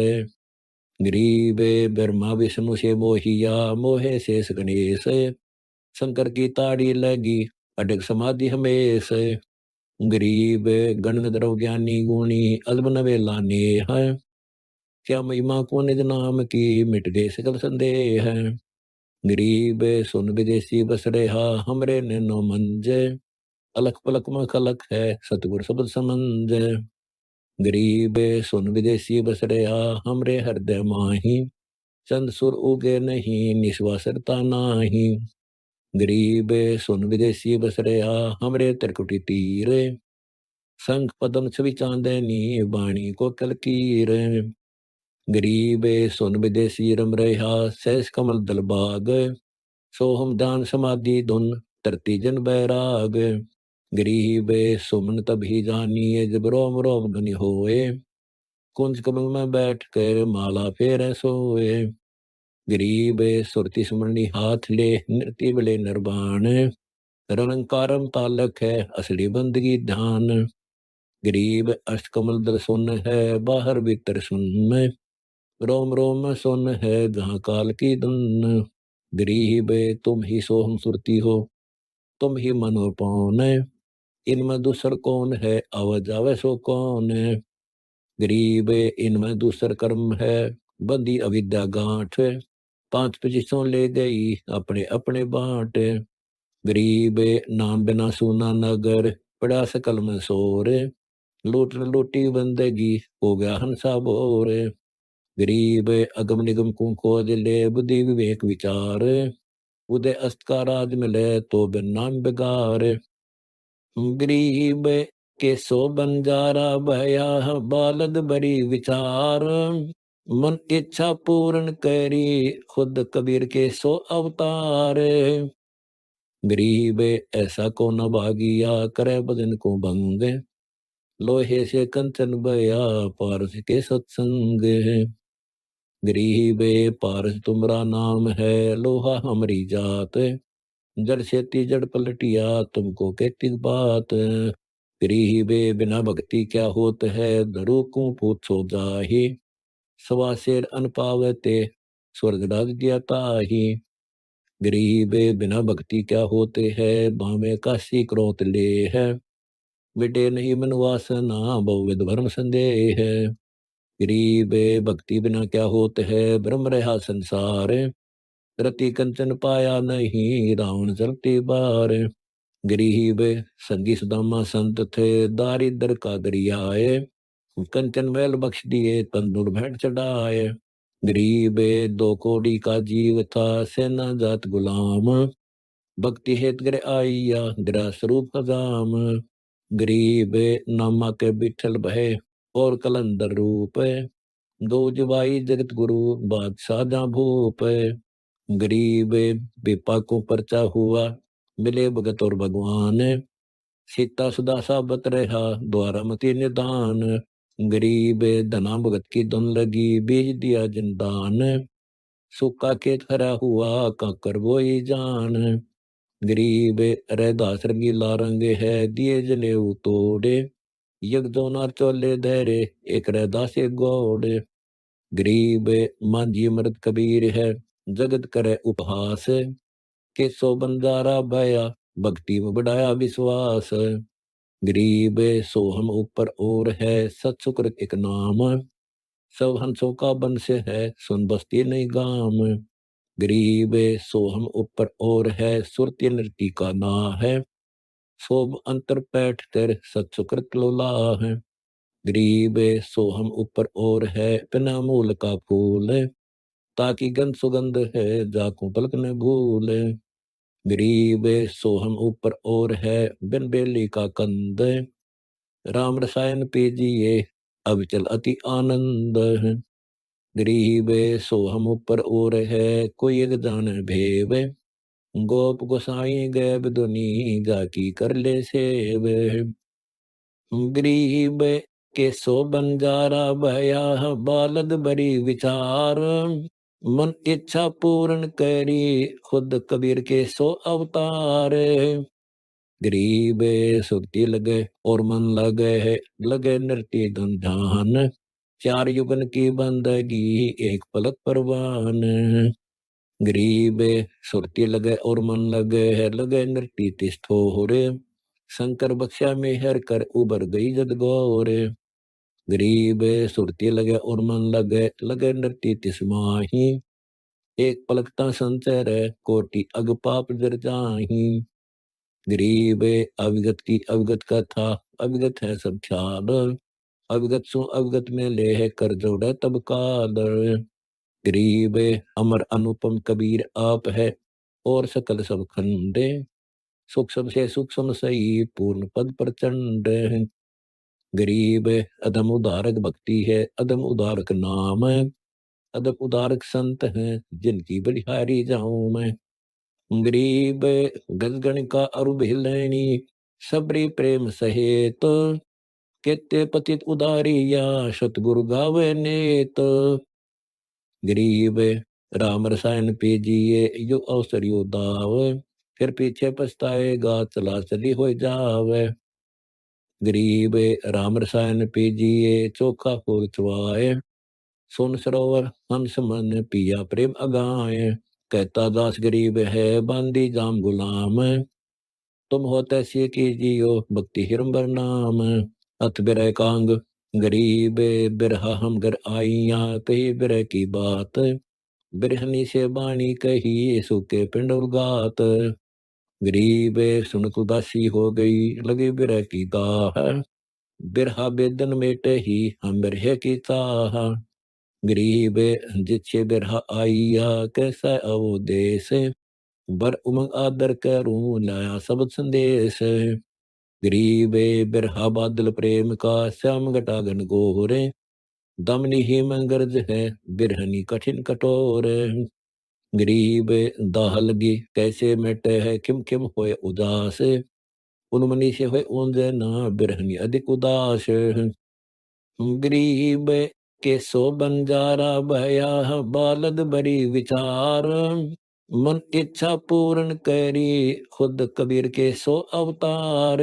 गरीब ब्रह्मा विष्णु से मोहिया मोहे शेष गणेश। शंकर की ताड़ी लगी अडग समाधि हमेश। गरीब गण द्रव ज्ञानी गुणी अल्ब नवेला नेह। क्या महिमा को निज नाम की मिट गए सकल संदेह। गरीब सुन विदेशी बस रेहा हमरे नैनो मंज। अलख पलक में खलक है सतगुर सबद समंज। गरीब सुन विदेशी बस रेहा हमरे हृदय माही। चंद सुर उगे नहीं निश्वासरता नाही। गरीब सुन विदेशी बस रेहा हमरे त्रिकुटी तीर। शंख पदम छवि चांदनी वाणी को कलकीर। गरीब सुन विदेशी रम रहा सहस कमल दल बाग। सोहम ध्यान समाधि धुन तरती जन बैराग। गरीब सुमन तभी जानिए जब रोम रोम ध्वनि होए। कुंज कमल में बैठ कर माला फेर सोए। गरीब सुरति सुमरनी हाथ ले नृत्य बले निर्वाण। रलंकारम तालक है असली बंदगी ध्यान। गरीब अष्टकमल दल सुन है बाहर भीतर सुन में। रोम रोम सुन है जहाँ काल की धुन। गरीब तुम ही सोहम सुरती हो तुम ही मनो पौन। इनमें दूसर कौन है आवाज आवे सो कौन। गरीब इनमें दूसर कर्म है बंदी अविद्या गांठ। पांच पचीसों ले गई अपने अपने बांट। गरीब नाम बिना सूना नगर पड़ा सकल में सोर। लूट लूटी बंदगी हो गया हंसा बोर। गरीब अगम निगम को खोज ले बुद्धि विवेक विचार। उदय अस्त का राज मिले तो बिन नाम बेगार। गरीब के सो बंजारा भया बालद बड़ी विचार। मन इच्छा पूर्ण करी खुद कबीर के सो अवतार। गरीब ऐसा को न भागिया करे बदन को भंग। लोहे से कंचन बया पारस के सत्संग। गरीब पारस तुमरा नाम है लोहा हमारी जात। जड़ से जड़ पलटिया तुमको कहती बात। गरीब बिना भक्ति क्या होत है धरू को पूछो जाही। सवा शेर अन पावते स्वर्ग राज दिया ताही। गरीब बिना भक्ति क्या होते है बामे काशी क्रोत ले है। विटे नहीं मन वासना बहुविध भरम संदेह है। गरीब भक्ति बिना क्या होत है, ब्रह्म रहा संसार। रति कंचन पाया नहीं, रावण चलते बार। गरीब संगी सुदामा संत थे, दारिद्र का दरियाए। कंचन मैल बख्श दिए, तंदुर भेंट चढ़ाए। गरीब 2 कौड़ी का जीव था, सेना जात गुलाम। भक्ति हेत गिर आइया, गिरा स्वरूप खजाम। गरीब नामा के बिठल भय, और कलंदर रूप। दो जवाई जगत गुरु, बादशाह जहाँ भूप। गरीब विपाकों परचा हुआ, मिले भगत और भगवान। सीता सुदा साबत रहा, द्वारा मति निदान। गरीब धना भगत की धुन लगी, बीज दिया जिंदान। सूखा खेत हरा हुआ, काकर बोई जान। गरीब रैदास रंगीला रंग है, दिए जले तोड़े। यज्ञ दोनार चोले धैरे, एक रैदास एक गौड़े। गरीब मांझी मृत कबीर है, जगत करे उपहास। के सो बंजारा भया, भक्ति में बढ़ाया विश्वास। गरीब सोहम ऊपर और है, सत शुक्र एक नाम। सब हंसों का वंश है, सुन बसती नहीं गाम। गरीब सोहम ऊपर और है, सुरती नृति का ना है। सोब अंतर पैठ ter सत शुक्र लोला है। गरीब सोहम ऊपर और है, बिना मूल का फूल। ताकि गंध सुगंध है, जाको पलक न भूल। गरीब सोहम ऊपर और है, बिन बेली का कंद। राम रसायन पीजिए, अब चल अति आनंद है। गरीब सोहम ऊपर और है, कोई एक जान भेव। गोप गोसाई गैब दुनी, जाकी कर ले सेव। गरीब के सो बंजारा भया, बालद बड़ी विचार। मन इच्छा पूर्ण करी, खुद कबीर के सो अवतार। गरीब सुरती लगे और मन लगे है, लगे नृत्य धन ध्यान। 4 युगन की बंदगी, एक पलक परवान। गरीब सुरती लगे और मन लगे है, लगे नृत्य तिष्ठो रे। शंकर बख्शा में हर कर, उबर गई जद गौर। गरीब सुरती लगे और मन लगे, लगे नृत्य तिस्माही। एक पलकता संचर, कोटि अग पाप जर जाही। गरीब अविगत की अविगत कथा, अविगत है सब ख्याल। अविगत सु अविगत में ले है, कर जोड़े तब काल। गरीब अमर अनुपम कबीर आप है, और सकल सब खंडे। सूक्ष्म से सूक्ष्म सही, पूर्ण पद प्रचंड। गरीब अदम उदारक भक्ति है, अदम उदारक नाम है। अदम उदारक संत हैं, जिनकी बलिहारी जाऊं मैं। गरीब गजगण का अरुभिलैनी, सबरी प्रेम सहेत। केते पतित उदारिया, सतगुरु गावे नेत। गरीब राम रसायन पीजिए, यो अवसर यो दाव। फिर पीछे पछताएगा, चला चली हो जावे। गरीब राम रसायन पीजिए, चोखा फूल चुआए। सुन सरोवर हंस मन, पिया प्रेम अगाए। कहता दास गरीब है, बांदी जाम गुलाम। तुम हो तैसी कीजियो, भक्ति हिरंबर नाम। अथ बिरह कांग गरीब, बिरहा हम घर आईया, कही बिरह की बात। बिरहनी से बाणी कही, सूखे पिंड उगात। गरीब सुन उदासी हो गई, लगी बिरह की दाह। बिरहा बेदन मेटे ही, हम बिरह की चाह। गरीब जिछे बिरहा आईया, कैसा अवदेश। बर उमंग आदर करूं, लाया सब संदेश। गरीब बिरहा बादल प्रेम का, श्याम घटा घन घोर। दमनी ही मंगरज है, बिरहनी कठिन कठोर। गरीब दाह लगी कैसे मिटे है, किम किम होए उदास। उन्मनी से होए ऊंजे ना, बिरहनी अधिक उदास। गरीब के सो बंजारा भया, बालद बड़ी विचार। मन इच्छा पूर्ण करी, खुद कबीर के सो अवतार।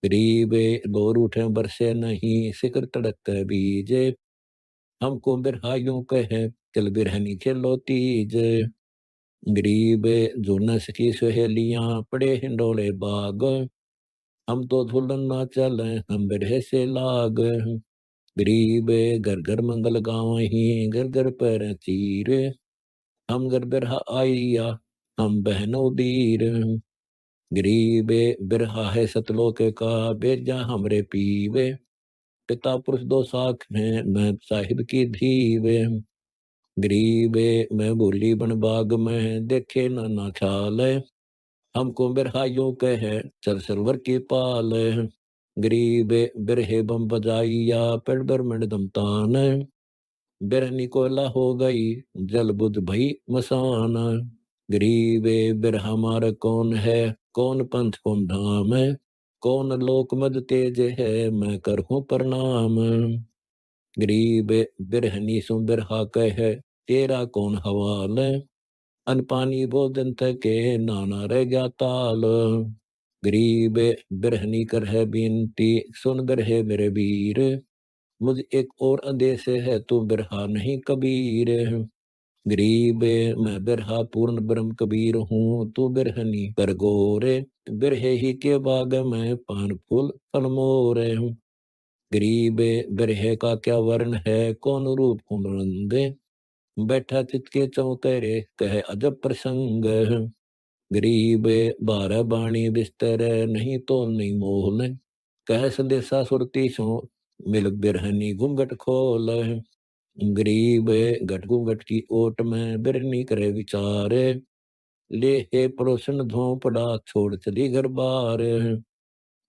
गरीब बोर उठे बरसे नहीं, सिकर तड़क बीज। हमको बिरहाइयों कहे, चल बिरहनी खेलो तीज। गरीब जो न सकी सहेलियां, पड़े हिंडोले बाग। हम तो झूलन ना चले, हम बिरहे से लाग। गरीब घर घर मंगल गावही, घर घर पैर चीर। हम घर बिरहा आइया, हम बहनों बीर। गरीब बिरहा है सतलोक का, बेजा हमरे पीवे। पिता पुरुष दो साख हैं, मैं साहिब की धीवे। गरीब मैं बोली बन बाग में, देखे नाना छाल। हमको बिरहा यूं कहे, चल सरवर की पाल। गरीब बिरहे बम बजाइया, पेड़ बर में दम तान। बिरहनी कोयला हो गई, जल बुझ भई मसान। गरीब बिरहा मार कौन है, कौन पंथ कौन धाम। कौन लोक मद तेज है, मैं करहूँ प्रणाम। गरीब बिरहनी सु बिरहा कहे, तेरा कौन हवाल। अन पानी भोजन थके, नाना रह गया ताल। गरीब बिरहनी कर है बिनती, सुन बिरहे मेरे वीर। मुझ एक और आदेश है, तू बिरहा नहीं कबीर। गरीब मैं बिरहा पूर्ण ब्रह्म कबीर हूँ, तू बिरहनी कर गोरे। बिरहे ही के बाग में, पान फूल फल मोरे। गरीब बिरहे का क्या वर्ण है, कौन रूप कौन रंग। बैठा चित के चौतरे, कहे अजब प्रसंग। गरीब बारह बाणी बिस्तर, नहीं तो नहीं मोल। कह संदेशा सुरती सो, मिल बिरहनी घूंघट खोल। गरीब घट घूंघट की ओट में, बिरहनी करे विचार। ले हे पड़ोसन झोंपड़ा, छोड़ चली घर बार।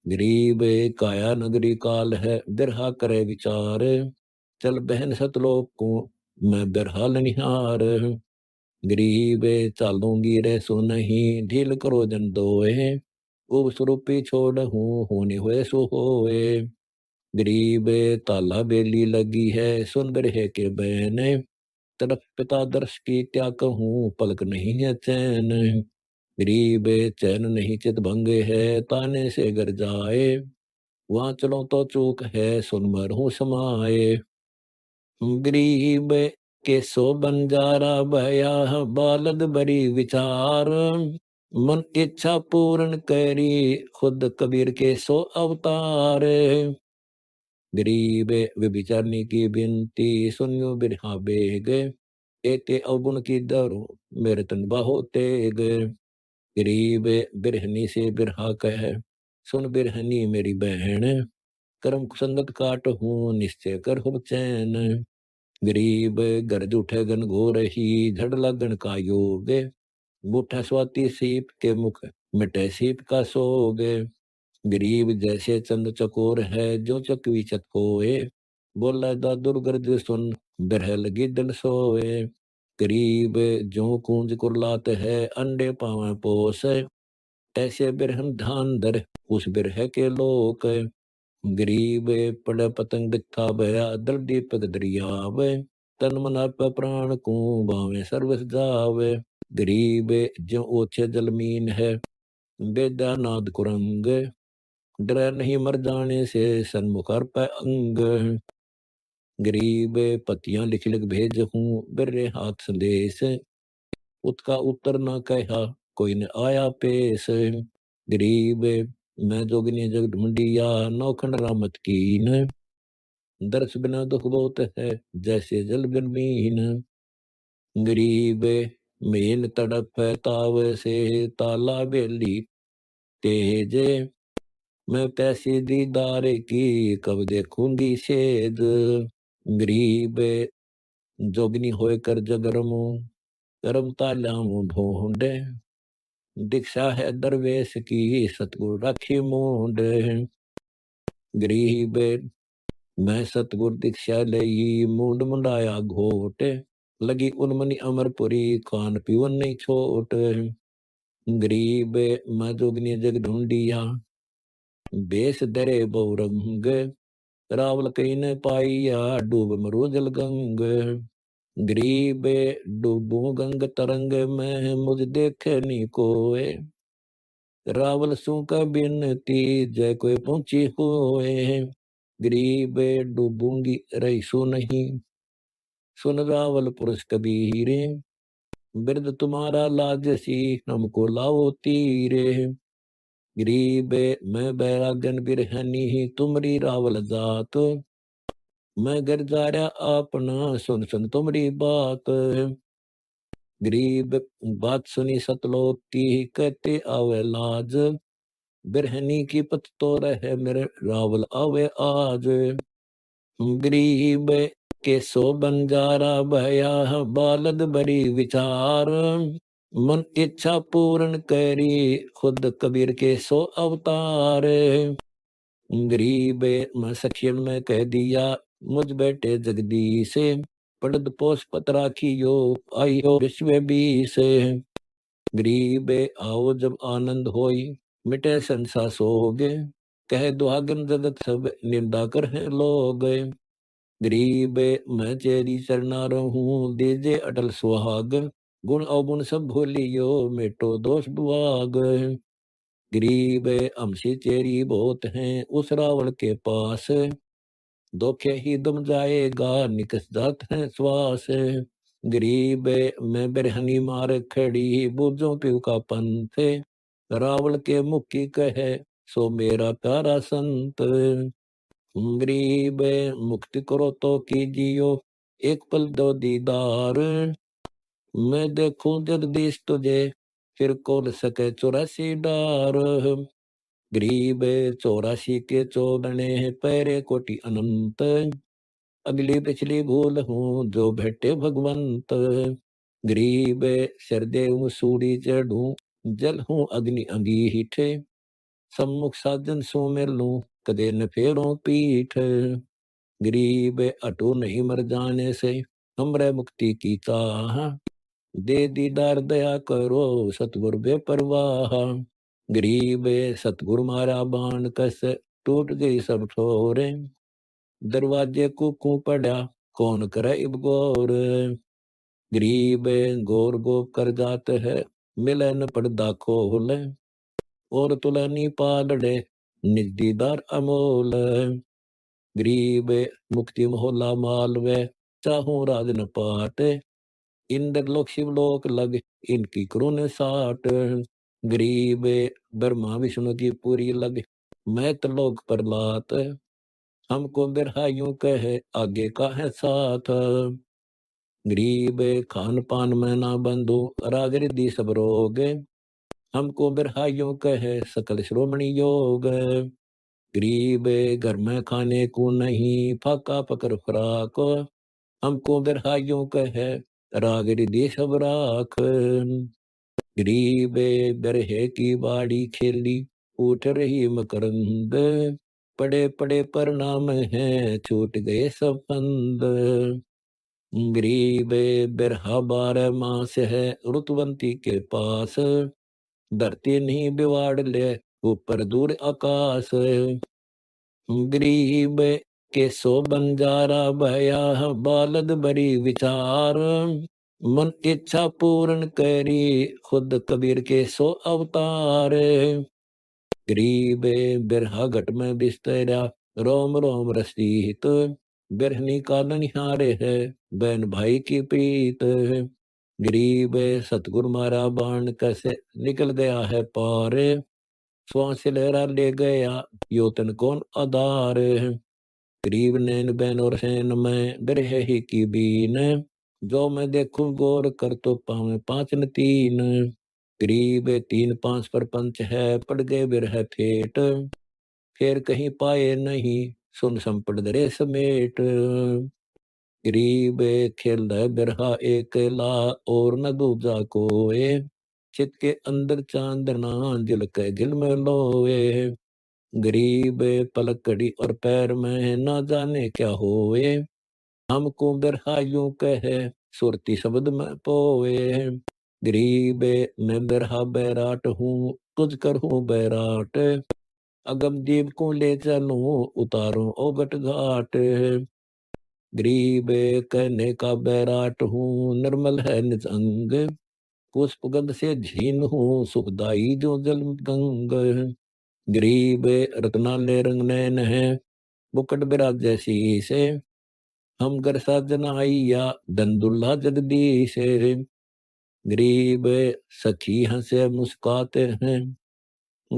गरीब काया नगरी काल है, बिरहा करे विचार। चल बहन सतलोक को, मैं बिरहा लनिहार। गरीब चालूंगी रे सो नहीं, ढील करो जन दोए। उब स्वरूपी छोड़ हूँ, होने हुए सो होए। गरीब ताला बेली लगी है, सुन बिरहे के बैन। तरफ पिता दर्श की क्या कहूँ, पलक नहीं है चैन। गरीब चैन नहीं चित भंग है, ताने से गर जाए। वहां चलो तो चूक है, सुन मरहूं समाए। गरीब के सो बंजारा भया, बालद बड़ी विचार। मन इच्छा पूर्ण करी, खुद कबीर के सो अवतार। गरीब व्यभिचारनी की बिनती, सुनियो बिरहा बेग। एते अवगुण की दरो, मेरे तन बाहो तेग। गरीब बिरहनी से बिरहा कह, सुन बिरहनी मेरी बहन। कर्म संगत काट हूँ, निश्चय कर हो चैन। गरीब गर्ज उठे गन घोर ही, झड़ लगन का योग। मुठा स्वाति सीप के मुख, मिटे सीप का सोग। गरीब जैसे चंद चकोर है, जो चकवी चकोए। बोला दादुर गर्ज सुन, बिरह लगी दिल सोए। गरीब जो कूंज कुरलात है, अंडे पावे पोस। ऐसे बिरहन ध्यान धर, उस बिरह के लोक। गरीब पड़ पतंग बिथा भया, दल दीपक दरियावे। तन मन आप प्राण को, बावे सर्वस जावे। गरीब जो ओछे जलमीन है, बेदा नाद कुरंग। डर नहीं मर जाने से, सन्मुख पे अंग। गरीब पतियां लिख लिख भेज हूँ, बिर्रे हाथ संदेश। उसका उत्तर न कहा, कोई न आया पेश। गरीब मैं जोगिनी जग ढूंढिया, नौखंड रामत कीन। दर्श बिना दुख बहुत है, जैसे जल बिन मीन। गरीब मेल तड़प है ताव से, ताला बेली तेजे। मैं पैसे दीदार की, कब देखूंगी शेद। गरीब जोगनी होए कर जगरमो, करम तालामो ढूंढे। दीक्षा है दरवेश की, सतगुरु राखी मूंड। गरीब मैं सतगुरु दीक्षा लई, मूंड मुंडाया घोट। लगी उन्मनी अमरपुरी, खान पीवन नहीं छोट। गरीब मैं जोगनी जग ढूंढिया, बेस दरे बहुरंग। रावल कहीं न पाइया, डूब मरु जल गंग। गरीब डूबू गंग तरंग में, मुझ देखे नी कोय। रावल सू का बिनती, जय कोई पहुंची होए। गरीब डूबूंगी रही सो नहीं, सुन रावल पुरुष कबीरे। बिरद तुम्हारा लाज सी, हमको लाओ तीरे। गरीब मैं बैरागन बिरहनी, तुमरी रावल जात। मैं घर जा रहा अपना, सुन सुन तुम्हारी बात। गरीब बात सुनी सतलोक की, कहते आवे लाज। बिरहनी की पत तो रहे मेरे रावल आवे आज। गरीब के सो बंजारा भया, बालद बड़ी विचार। मन इच्छा पूर्ण करी, खुद कबीर के सो अवतार। गरीब मैं सखियन में कह दिया, मुझ बेटे जगदीश। पड़द पोष पत राखियो, आइयो विश्व बीस। गरीब आओ जब आनंद होई, मिटे संसा सोग। कह दुहागन जगत सब, निंदा कर है लोग। गरीब मैं तेरी चरना रहूं, दीजे अटल सुहाग। गुण अवगुण सब भूलियो, मिटो दोष दुआग। गरीब हमसे तेरी बहुत हैं, उस रावण के पास। धोखे ही दम जाएगा, निकस जात है श्वास। गरीब मैं बिरहनी मार खड़ी, बूझो पीऊ का पंथ। रावण के मुख की कहे, सो मेरा प्यारा संत। गरीब मुक्ति करो तो कीजियो, एक पल दो दीदार। मैं देखूं जगदीश तुझे, फिर खोल सके 84 डार। गरीब 84 के चौदने, पैरे कोटि अनंत। अगली पिछली भूल हूँ, जो भेटे भगवंत। गरीब सरदेव सूरी चढ़ूं, जल हूँ अग्नि अंगीठ। सम्मुख साजन सो मिल लूं, कदे न फेरों पीठ। गरीब अटो नहीं मर जाने से, हमरे मुक्ति की चाह। दे दीदार दया करो, सतगुरु बेपरवाह। गरीब सतगुरु मारा बाण कस, टूट गई सब ठोरे। दरवाजे को पड़ा, कौन करे इब गौर। गरीब गौर गो कर जात है, मिले न पर्दा खोल। और तुलनी पालड़े, निज दीदार अमोल। गरीब मुक्ति मोहल्ला माल वे, चाहूं राज न पाट। इंद्र लोक शिवलोक लग, इनकी करुण साट। गरीब ब्रह्मा विष्णु की पूरी लग, मैं त्रिलोक प्रलात। हमको बिरहा यूं कहे, आगे का है साथ। गरीब खान पान में ना बंधु, राग रिद्धि सब रोग। हमको बिरहा यूं कहे, सकल श्रोमणी योग। गरीब घर में खाने को नहीं, फाका पकर फराक। हमको बिरहा यूं कहे, राग रिद्धि सब राख। गरीब बिरहे की बाड़ी खेली, उठ रही मकरंद। पड़े पड़े परिणाम हैं, छूट गए सब फंद। गरीब बिरहा 12 मास है, रुतवंती के पास। धरती नहीं बिवाड़ ले, ऊपर दूर आकाश। गरीब के सो बंजारा भया, बालद बड़ी विचार। मन इच्छा पूर्ण करी, खुद कबीर के सो अवतार। गरीब बिरहा घट में बिस्तरा, रोम रोम रसीत। बिरहनी का ननिहारे है, बहन भाई की प्रीत। गरीब सतगुरु मारा बाण कैसे, निकल गया है पार। श्वास लहरा ले गया, यो तन कौन आधार। गरीब नैन बैन और सैन में, बिरहे ही की बीन। जो मैं देखूं गौर कर, तो पावे पांच न तीन। गरीब 3 5 पर पंच है, पड़ गए बिरह फेट। फिर कहीं पाए नहीं, सुन संपट दरे समेट। गरीब खेल बिरहा एकला, और न दूजा कोए। चित के अंदर चांदना, दिल के दिल में लोए। गरीब पलक घड़ी और पैर में, ना जाने क्या होए। हमको बिरहा यूं कहे, सुरती शब्द में पोए। गरीब मैं बिरहा बैराट हूँ, तुझ कर हूँ बैराट। अगम दीप को ले चलूं, उतारूं ओगट घाट। गरीब कहने का बैराट हूँ, निर्मल है निज अंग। पुष्प गंध से झीन हूँ, सुखदाई जो जल गंग। गरीब रत्नालय रंग नैन है, बुकट बिराज जैसी से। हम घर साजन आइया, धन जगदीश। गरीब सखी हंसे मुस्काते हैं,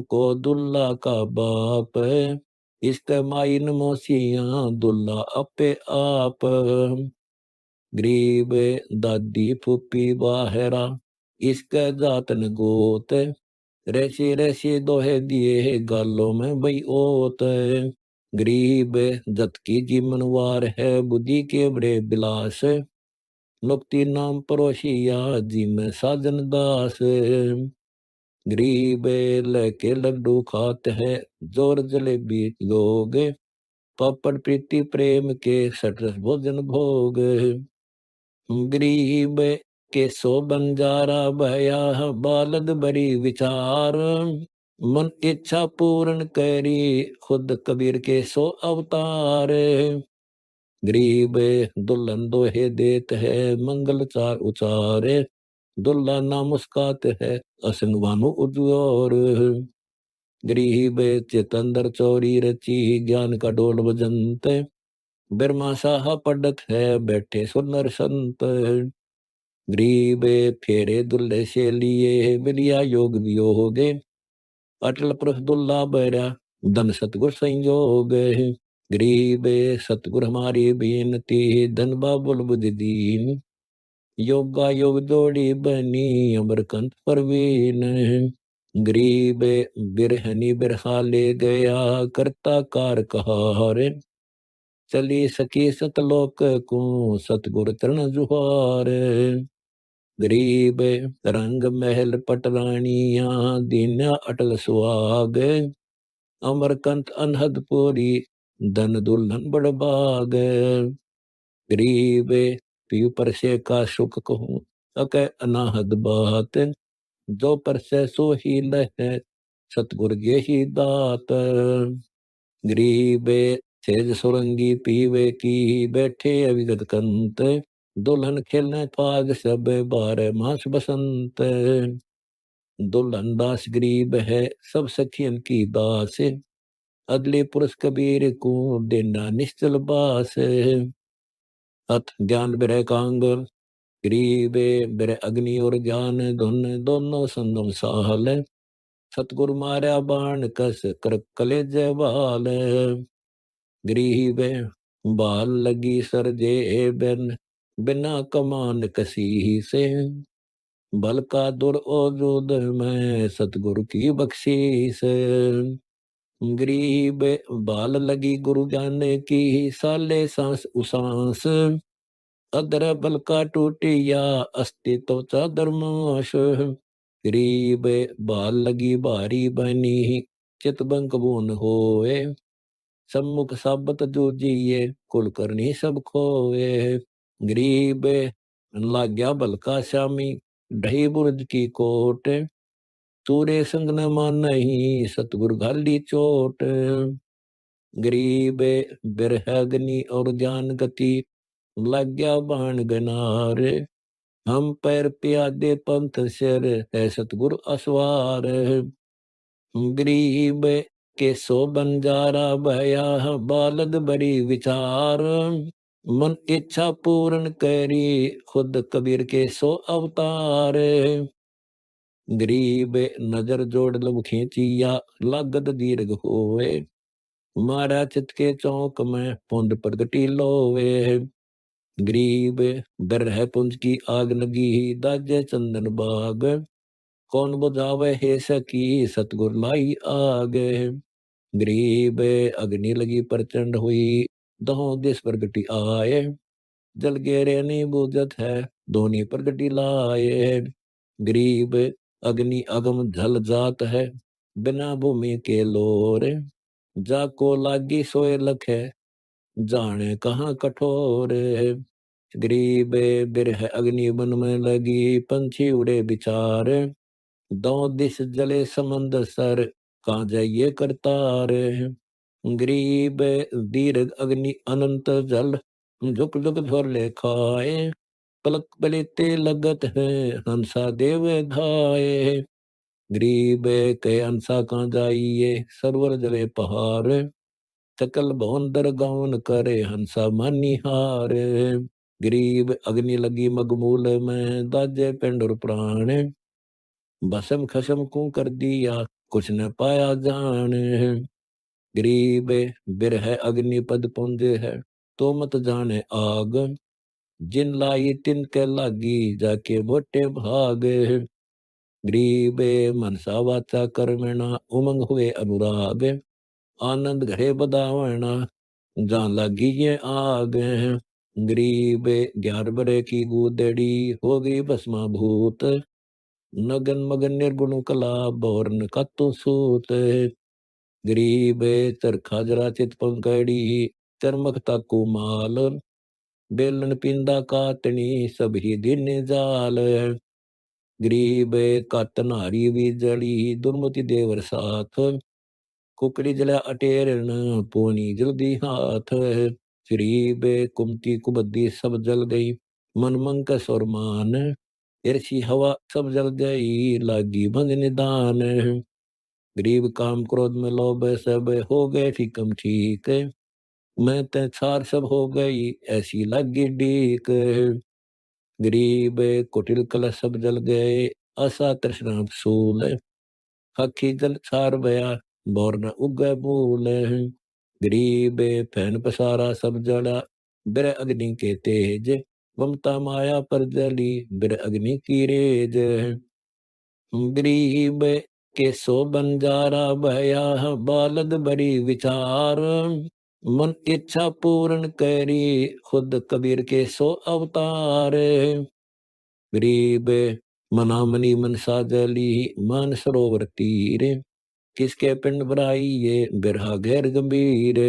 को दुल्ला का बाप है। इसके माई नमोसिया दुल्ला अपे आप। गरीब दादी फूफी बाहरा इसके जातन गोत। रैसे रैसे दोहे दिए गालों में बई ओत। गरीब जत की जीवनवार है बुद्धि के बड़े बिलास। मुक्ति नाम परोसिया जी में साजन दास। गरीब लेके लड्डू खाते हैं जोर जलेबी लोग। पापड़ प्रीति प्रेम के सटरस भोजन भोग। गरीब के सो बंजारा भया बालद बड़ी विचार। मन इच्छा पूर्ण करी खुद कबीर के सो अवतार। गरीब दुल्हन दोहे देत है मंगल चार उचारे। दुल्ला ना मुस्कात है असंग वानु उद्योर। गरीब चेतंदर चौरी रची ज्ञान का डोल बजंत। बिरमा साहा पढ़त है बैठे सुंदर संत। गरीब फेरे दुल्हे से लिए मिलिया योग वियोगे। अटल पुरुष दुल्ला बैरा धन सतगुर संयोग। गरीब सतगुर हमारी बेनती धन बाबुल बुद्ध दीन। योगा योग जोड़ी बनी अमरकंत परवीन। गरीब बिरहनी बिरहा ले गया करता कार कहार। चली सकी सतलोक को सतगुर चरण जुहार। गरीब रंग महल पटरानिया दीना अटल सुहाग। अमरकंत अनहदपुरी धन दुल्हन बड़बाग। गरीब पीयू परसे का सुख कहूँ अकै अनाहद बात। जो परसे सो ही लह सतगुर ये ही दात। गरीब सेज सुरंगी पीवे की बैठे अविगत कंत। दुल्हन खेलने पाग सब बारह मास बसंत। दुल्हन दास गरीब है सब सखियन की दास। अगले पुरुष कबीर को देना निश्चल बास। अथ ज्ञान बिरह कांग गरीब बिरह अग्नि और ज्ञान धुन दोनों संगम साहल। सतगुरु मारा बाण कस कर कलेज बाल। गरीब बाल लगी सरजे बिन बिना कमान कसी से। बल का दुर औजूद में सतगुरु की बख्शीस। गरीब बाल लगी गुरु जाने की साले सांस उसांस। अदर बल का टूटिया अस्थि तो चादर माश। गरीब बाल लगी भारी बनी चित बंक बून होए। सम्मुख साबत जूझिए कुल करनी सब खोए। गरीब लाग्या बल का श्यामी ढही बुर्ज की कोट। तूरे संग न मान नहीं सतगुरु घाली चोट। गरीब बिरहगनी और जान गति लाग्या बाण गनार। हम पैर प्यादे पंथ सिर है सतगुरु असवार। गरीब के सो बंजारा भया बालद बड़ी विचार। मन इच्छा पूर्ण करी खुद कबीर के सो अवतार। गरीब नजर जोड़ लब खींचिया लागत दीर्घ होए। मारा चित के चौक में पुंज प्रगटी लोवे। गरीब बिरह पुंज की आग लगी दाजे चंदन बाग। कौन बुझावे हे सकी सतगुर लाई आग। गरीब अग्नि लगी प्रचंड हुई दहों दिस प्रगति आए। जल गेरे नहीं बूझत है धोनी प्रगति लाए। गरीब अग्नि अगम जल जात है बिना भूमि के लोर। जाको लागी सोए लखे जाने कहाँ कठोर। गरीब बिरह अग्नि बन में लगी पंछी उड़े विचार। दो दिस जले समंद सर कहाँ जाइए करतार। गरीब दीर्घ अग्नि अनंत जल झुक झुक झोले खाए। पलक पलेते लगत है हंसा देव धाये। गरीब के हंसा कहाँ जाइए सरवर जले पहाड़। सकल भवन दरगावन करे हंसा मानिहार। गरीब अग्नि लगी मगमूल में दाजे पेंडुर प्राण। भसम खसम को कर दिया कुछ न पाया जान। गरीब बिरह अग्निपद पुंज है, तो मत जाने आग, जिन लाई तिन के लागी, जाके मोटे भाग। गरीब मनसा वाचा कर्मणा, उमंग हुए अनुराग, आनंद घरे बदावना, जान लागी ये आग। गरीब ग्यार बरे की गूदड़ी, हो गई भस्मा भूत, नगन मगन निर्गुण कला, बोरन कत्तु सूत। गरीब चरखा जरा चित पंकड़ी, चरमक ताकू माल, बेलन पिंदा काटनी, सभी दिन जाल। गरीब कत नारी भी जड़ी, दुर्मति देवर साथ, कुकड़ी जला अटेरन, पोनी जल्दी हाथ। गरीब कुमती कुबद्दी सब जल गई, मन मंक सुरमान, ईर्षि हवा सब जल गई, लागी भंग निदान। गरीब काम क्रोध में लोभ सब, हो गए ठीकम ठीक, मैं ते छार सब हो गई, ऐसी लगी डीक। गरीब कुटिल कलश सब जल गए, आशा तृष्णा सूल, हखी जल छार बया, बोर न उगै मूल। गरीब फैन पसारा सब जड़ा, बिर अग्नि के तेज, ममता माया पर जली, बिर अग्नि की रेज। गरीब के सो बंजारा भया, बालद बड़ी विचार, मन इच्छा पूर्ण करी, खुद कबीर के सो अवतार। गरीब मना मनी मनसा जली, मान सरोवर तीर, किसके पिंड भराई ये, बिरहा गैर गंभीर।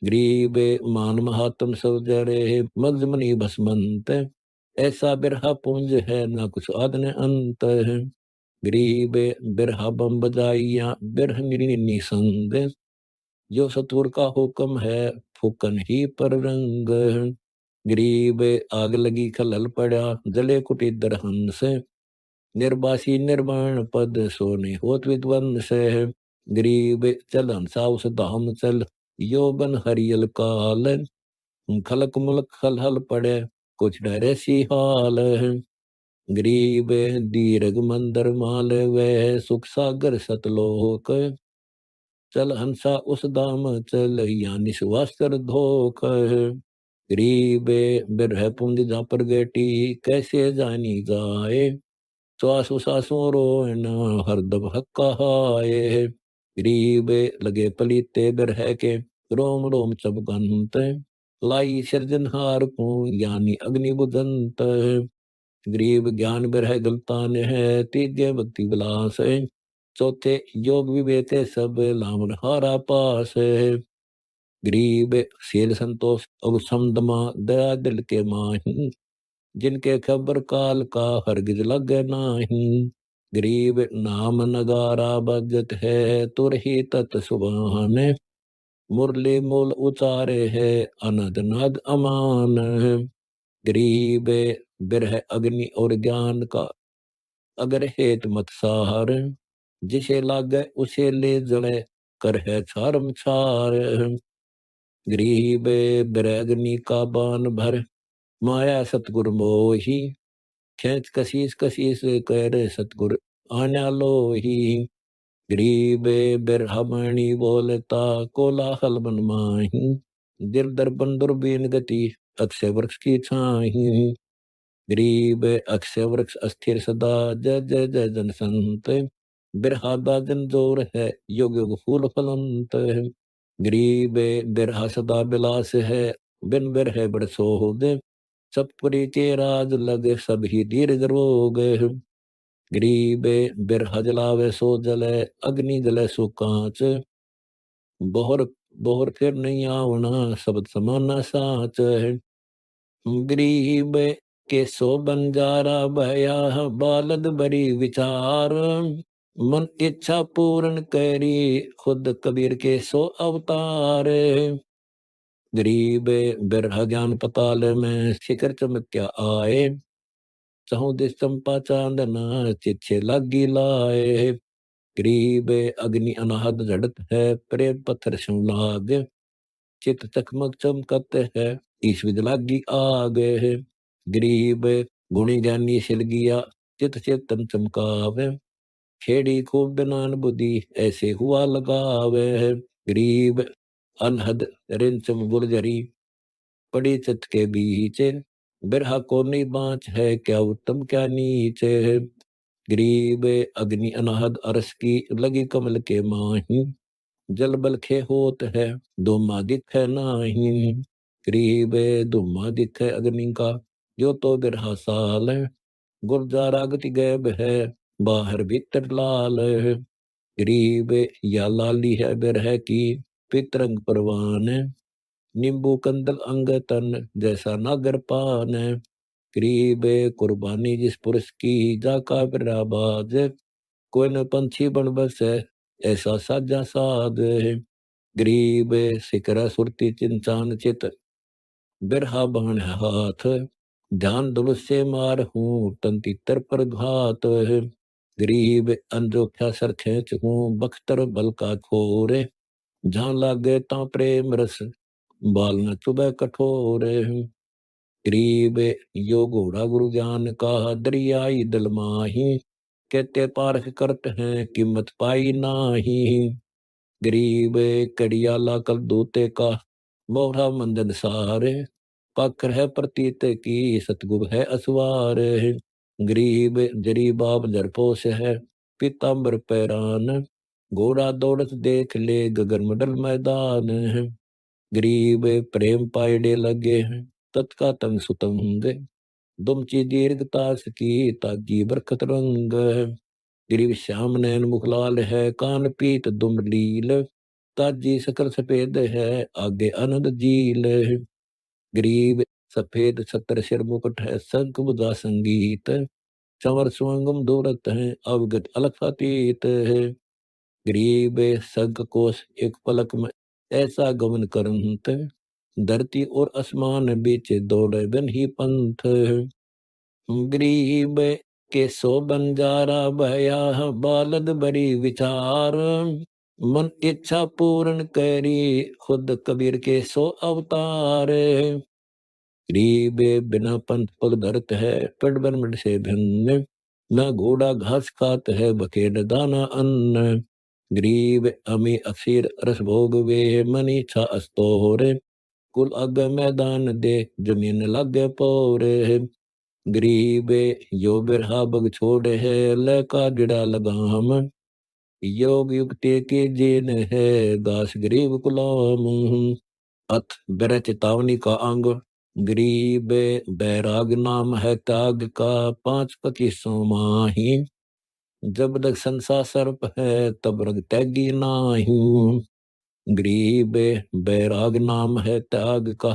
गरीब मान महात्म सब जरे, मज मनी भस्मंत, ऐसा बिरहा पुंज है, ना कुछ आद न अंत। गरीब बिरहा बम बजाइया, बिरह मेरी निसंग, जो सतुर का हुक्म है, फूकन ही पर रंग। गरीब आग लगी खलल पड़ा, जले कुटी दरहंस, निर्बासी निर्वाण पद, सोने होत विद्वंस। गरीब चल हंसा उस धाम चल, यौबन हरियल काल, खलक मुलक खलहल पड़े, कुछ डरे सी हाल। गरीब दीर्घ मंदर माल, वह सुख सागर सतलोक, चल हंसा उस दाम चल, यानी सुवास्तर धोख। गरीब बिरह पुंज जा पर गेटी, कैसे जानी जाए, श्वासु सासु रोना, हरदम हक्का हाय। गरीब लगे पलीते बिरह के, रोम रोम चबकंत, लाई सिरजनहार को, यानी अग्नि बुदंत। गरीब ज्ञान बिरह गलतान है, तीजे भक्ति विलास है, चौथे योग विवेक सब, लामन हारा पास है। गरीब शील संतोष अब समदमा, दया दिल के माही, जिनके खबर काल का हरगिज लगे नाही। गरीब नाम नगारा बजत है, तुर ही तत् सुभान, मुरली मूल उचारे है, अनद नद अमान। गरीब बिरह अग्नि और ज्ञान का, अगर हेत मत सार, जिसे लागे उसे ले जड़े, कर है छारम छार। गरीब बिरह अग्नि का बान भर, माया सतगुर मोही, खेच कशीस कशीस कर, सतगुर आना लोही। गरीब बिरहमणि बोलता, कोलाहल मन माही, दिल दर बंदुर बीन गति, अक्षय वृक्ष की छाही। गरीब अक्षय वृक्ष अस्थिर सदा, जय जय जय जन संत, बिरहा बाजन जोर है, युग युग फूल फलंत। गरीब बिरहा सदा बिलास है, बिन बिरह बड़ सोग, सब पुरी के राज लगे, सभी दीर्घ रोग। गरीब बिरहा जलावे सो जले, अग्नि जले सो कांच, बोहर बोहर फिर नहीं आवना, शब्द समाना साच। गरीब के सो बंजारा भया, बालद बड़ी विचार, मन इच्छा पूर्ण करी, खुद कबीर के सो अवतार। गरीब बिरहा ज्ञान पताल में, शिखर चमक्या आए, चहु दिस चंपा चांदना, चिच्छे लागी लाए। गरीब अग्नि अनाहत जड़त है, प्रेम पत्थर सु लाग, चित चकमक चमकत है, ईश्विद लागी आग। गरीब गुणी ज्ञानी सिल गिया, चित चेतन चमकावे, खेड़ी खूब बिनान बुद्धि, ऐसे हुआ लगावे। गरीब अनहद रिंचम गुर्जरी पड़ी चित के बीच, बिरहा को नहीं बाँच है, क्या उत्तम क्या नीच। गरीब अग्नि अनाहद अरस की लगी कमल के माही, जल बल खे होत है, धुमा दिखे नाही। गरीब धुमा दिखे अग्नि का, जो तो बिरहा साल है, गुरजारा गति गैब है, बाहर भीतर लाल है। गरीब या लाली है बिरह की, पितरंग परवान है, नींबू कंदल अंग तन जैसा नागर पान है। गरीब कुर्बानी जिस पुरुष की, जाका बिराबाज, कोई न पंछी बन बसे, ऐसा साजा साध है। गरीब सिकरा सुरती चिंचान चित, बिरहा बाण है हाथ, ध्यान धनुष से मार हूँ, तन तितर पर घात है। गरीब अनजोख्या सर खेच हूँ, बख्तर बल का खोरे, जहाँ लागे ता प्रेम रस, बाल न चुभे कठोरे। गरीब यो घोड़ा गुरु ज्ञान का, दरियाई दल माही, कहते पारख करत हैं, कीमत पाई नाही। गरीब कड़ियाला कल दूते का, मोहरा मंदन सारे, पाखर है प्रतीत की, सतगुरु है असवार। गरीब जरी बाब जरपोश है, पीताम्बर पैरान, घोड़ा दौड़त देख ले, गगन मंडल मैदान है। गरीब प्रेम पायडे लगे हैं, तत्का तंग सुतम होंगे, दुमची दीर्घतास की, तागी बरखत रंग है। गरीब श्याम नैन मुखलाल है, कान पीत दुम लील, ताजी सकल सफेद है, आगे आनंद झील है। गरीब सफेद छत्र सिर मुकुट है, शंख बुधा संगीत, चंवर सुअंगम दूरत है, अवगत अलग अतीत है। गरीब संग कोश एक पलक में, ऐसा गमन करंत, धरती और आसमान बीच दौड़े बिन ही पंथ। गरीब के सो बंजारा भया, बालद बड़ी विचार, मन इच्छा पूर्ण करी, खुद कबीर के सो अवतार। गरीब बिना पंथ पग धरत है, पेट ब्रह्मंड से भिन्न, न घोड़ा घास खात है, बखेड़ दाना अन्न। गरीब अमी अक्षीर रस भोग वे, मनी इच्छा अस्तोरे, कुल अग मैदान दे, जमीन लागे पोरे। गरीब यो बिरहा बग छोड़े है, लका गिड़ा लगाम, योग युक्ति के जीन है, दास गरीब गुलाम। अथ बिरह चेतावनी का अंग, गरीब बैराग नाम है त्याग का, 5-25 माही, जब तक संसार सर्प है, तब रग त्यागी नाही। गरीब बैराग नाम है त्याग का,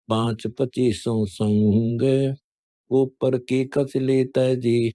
5-25 संग, ऊपर की कच लेता जी,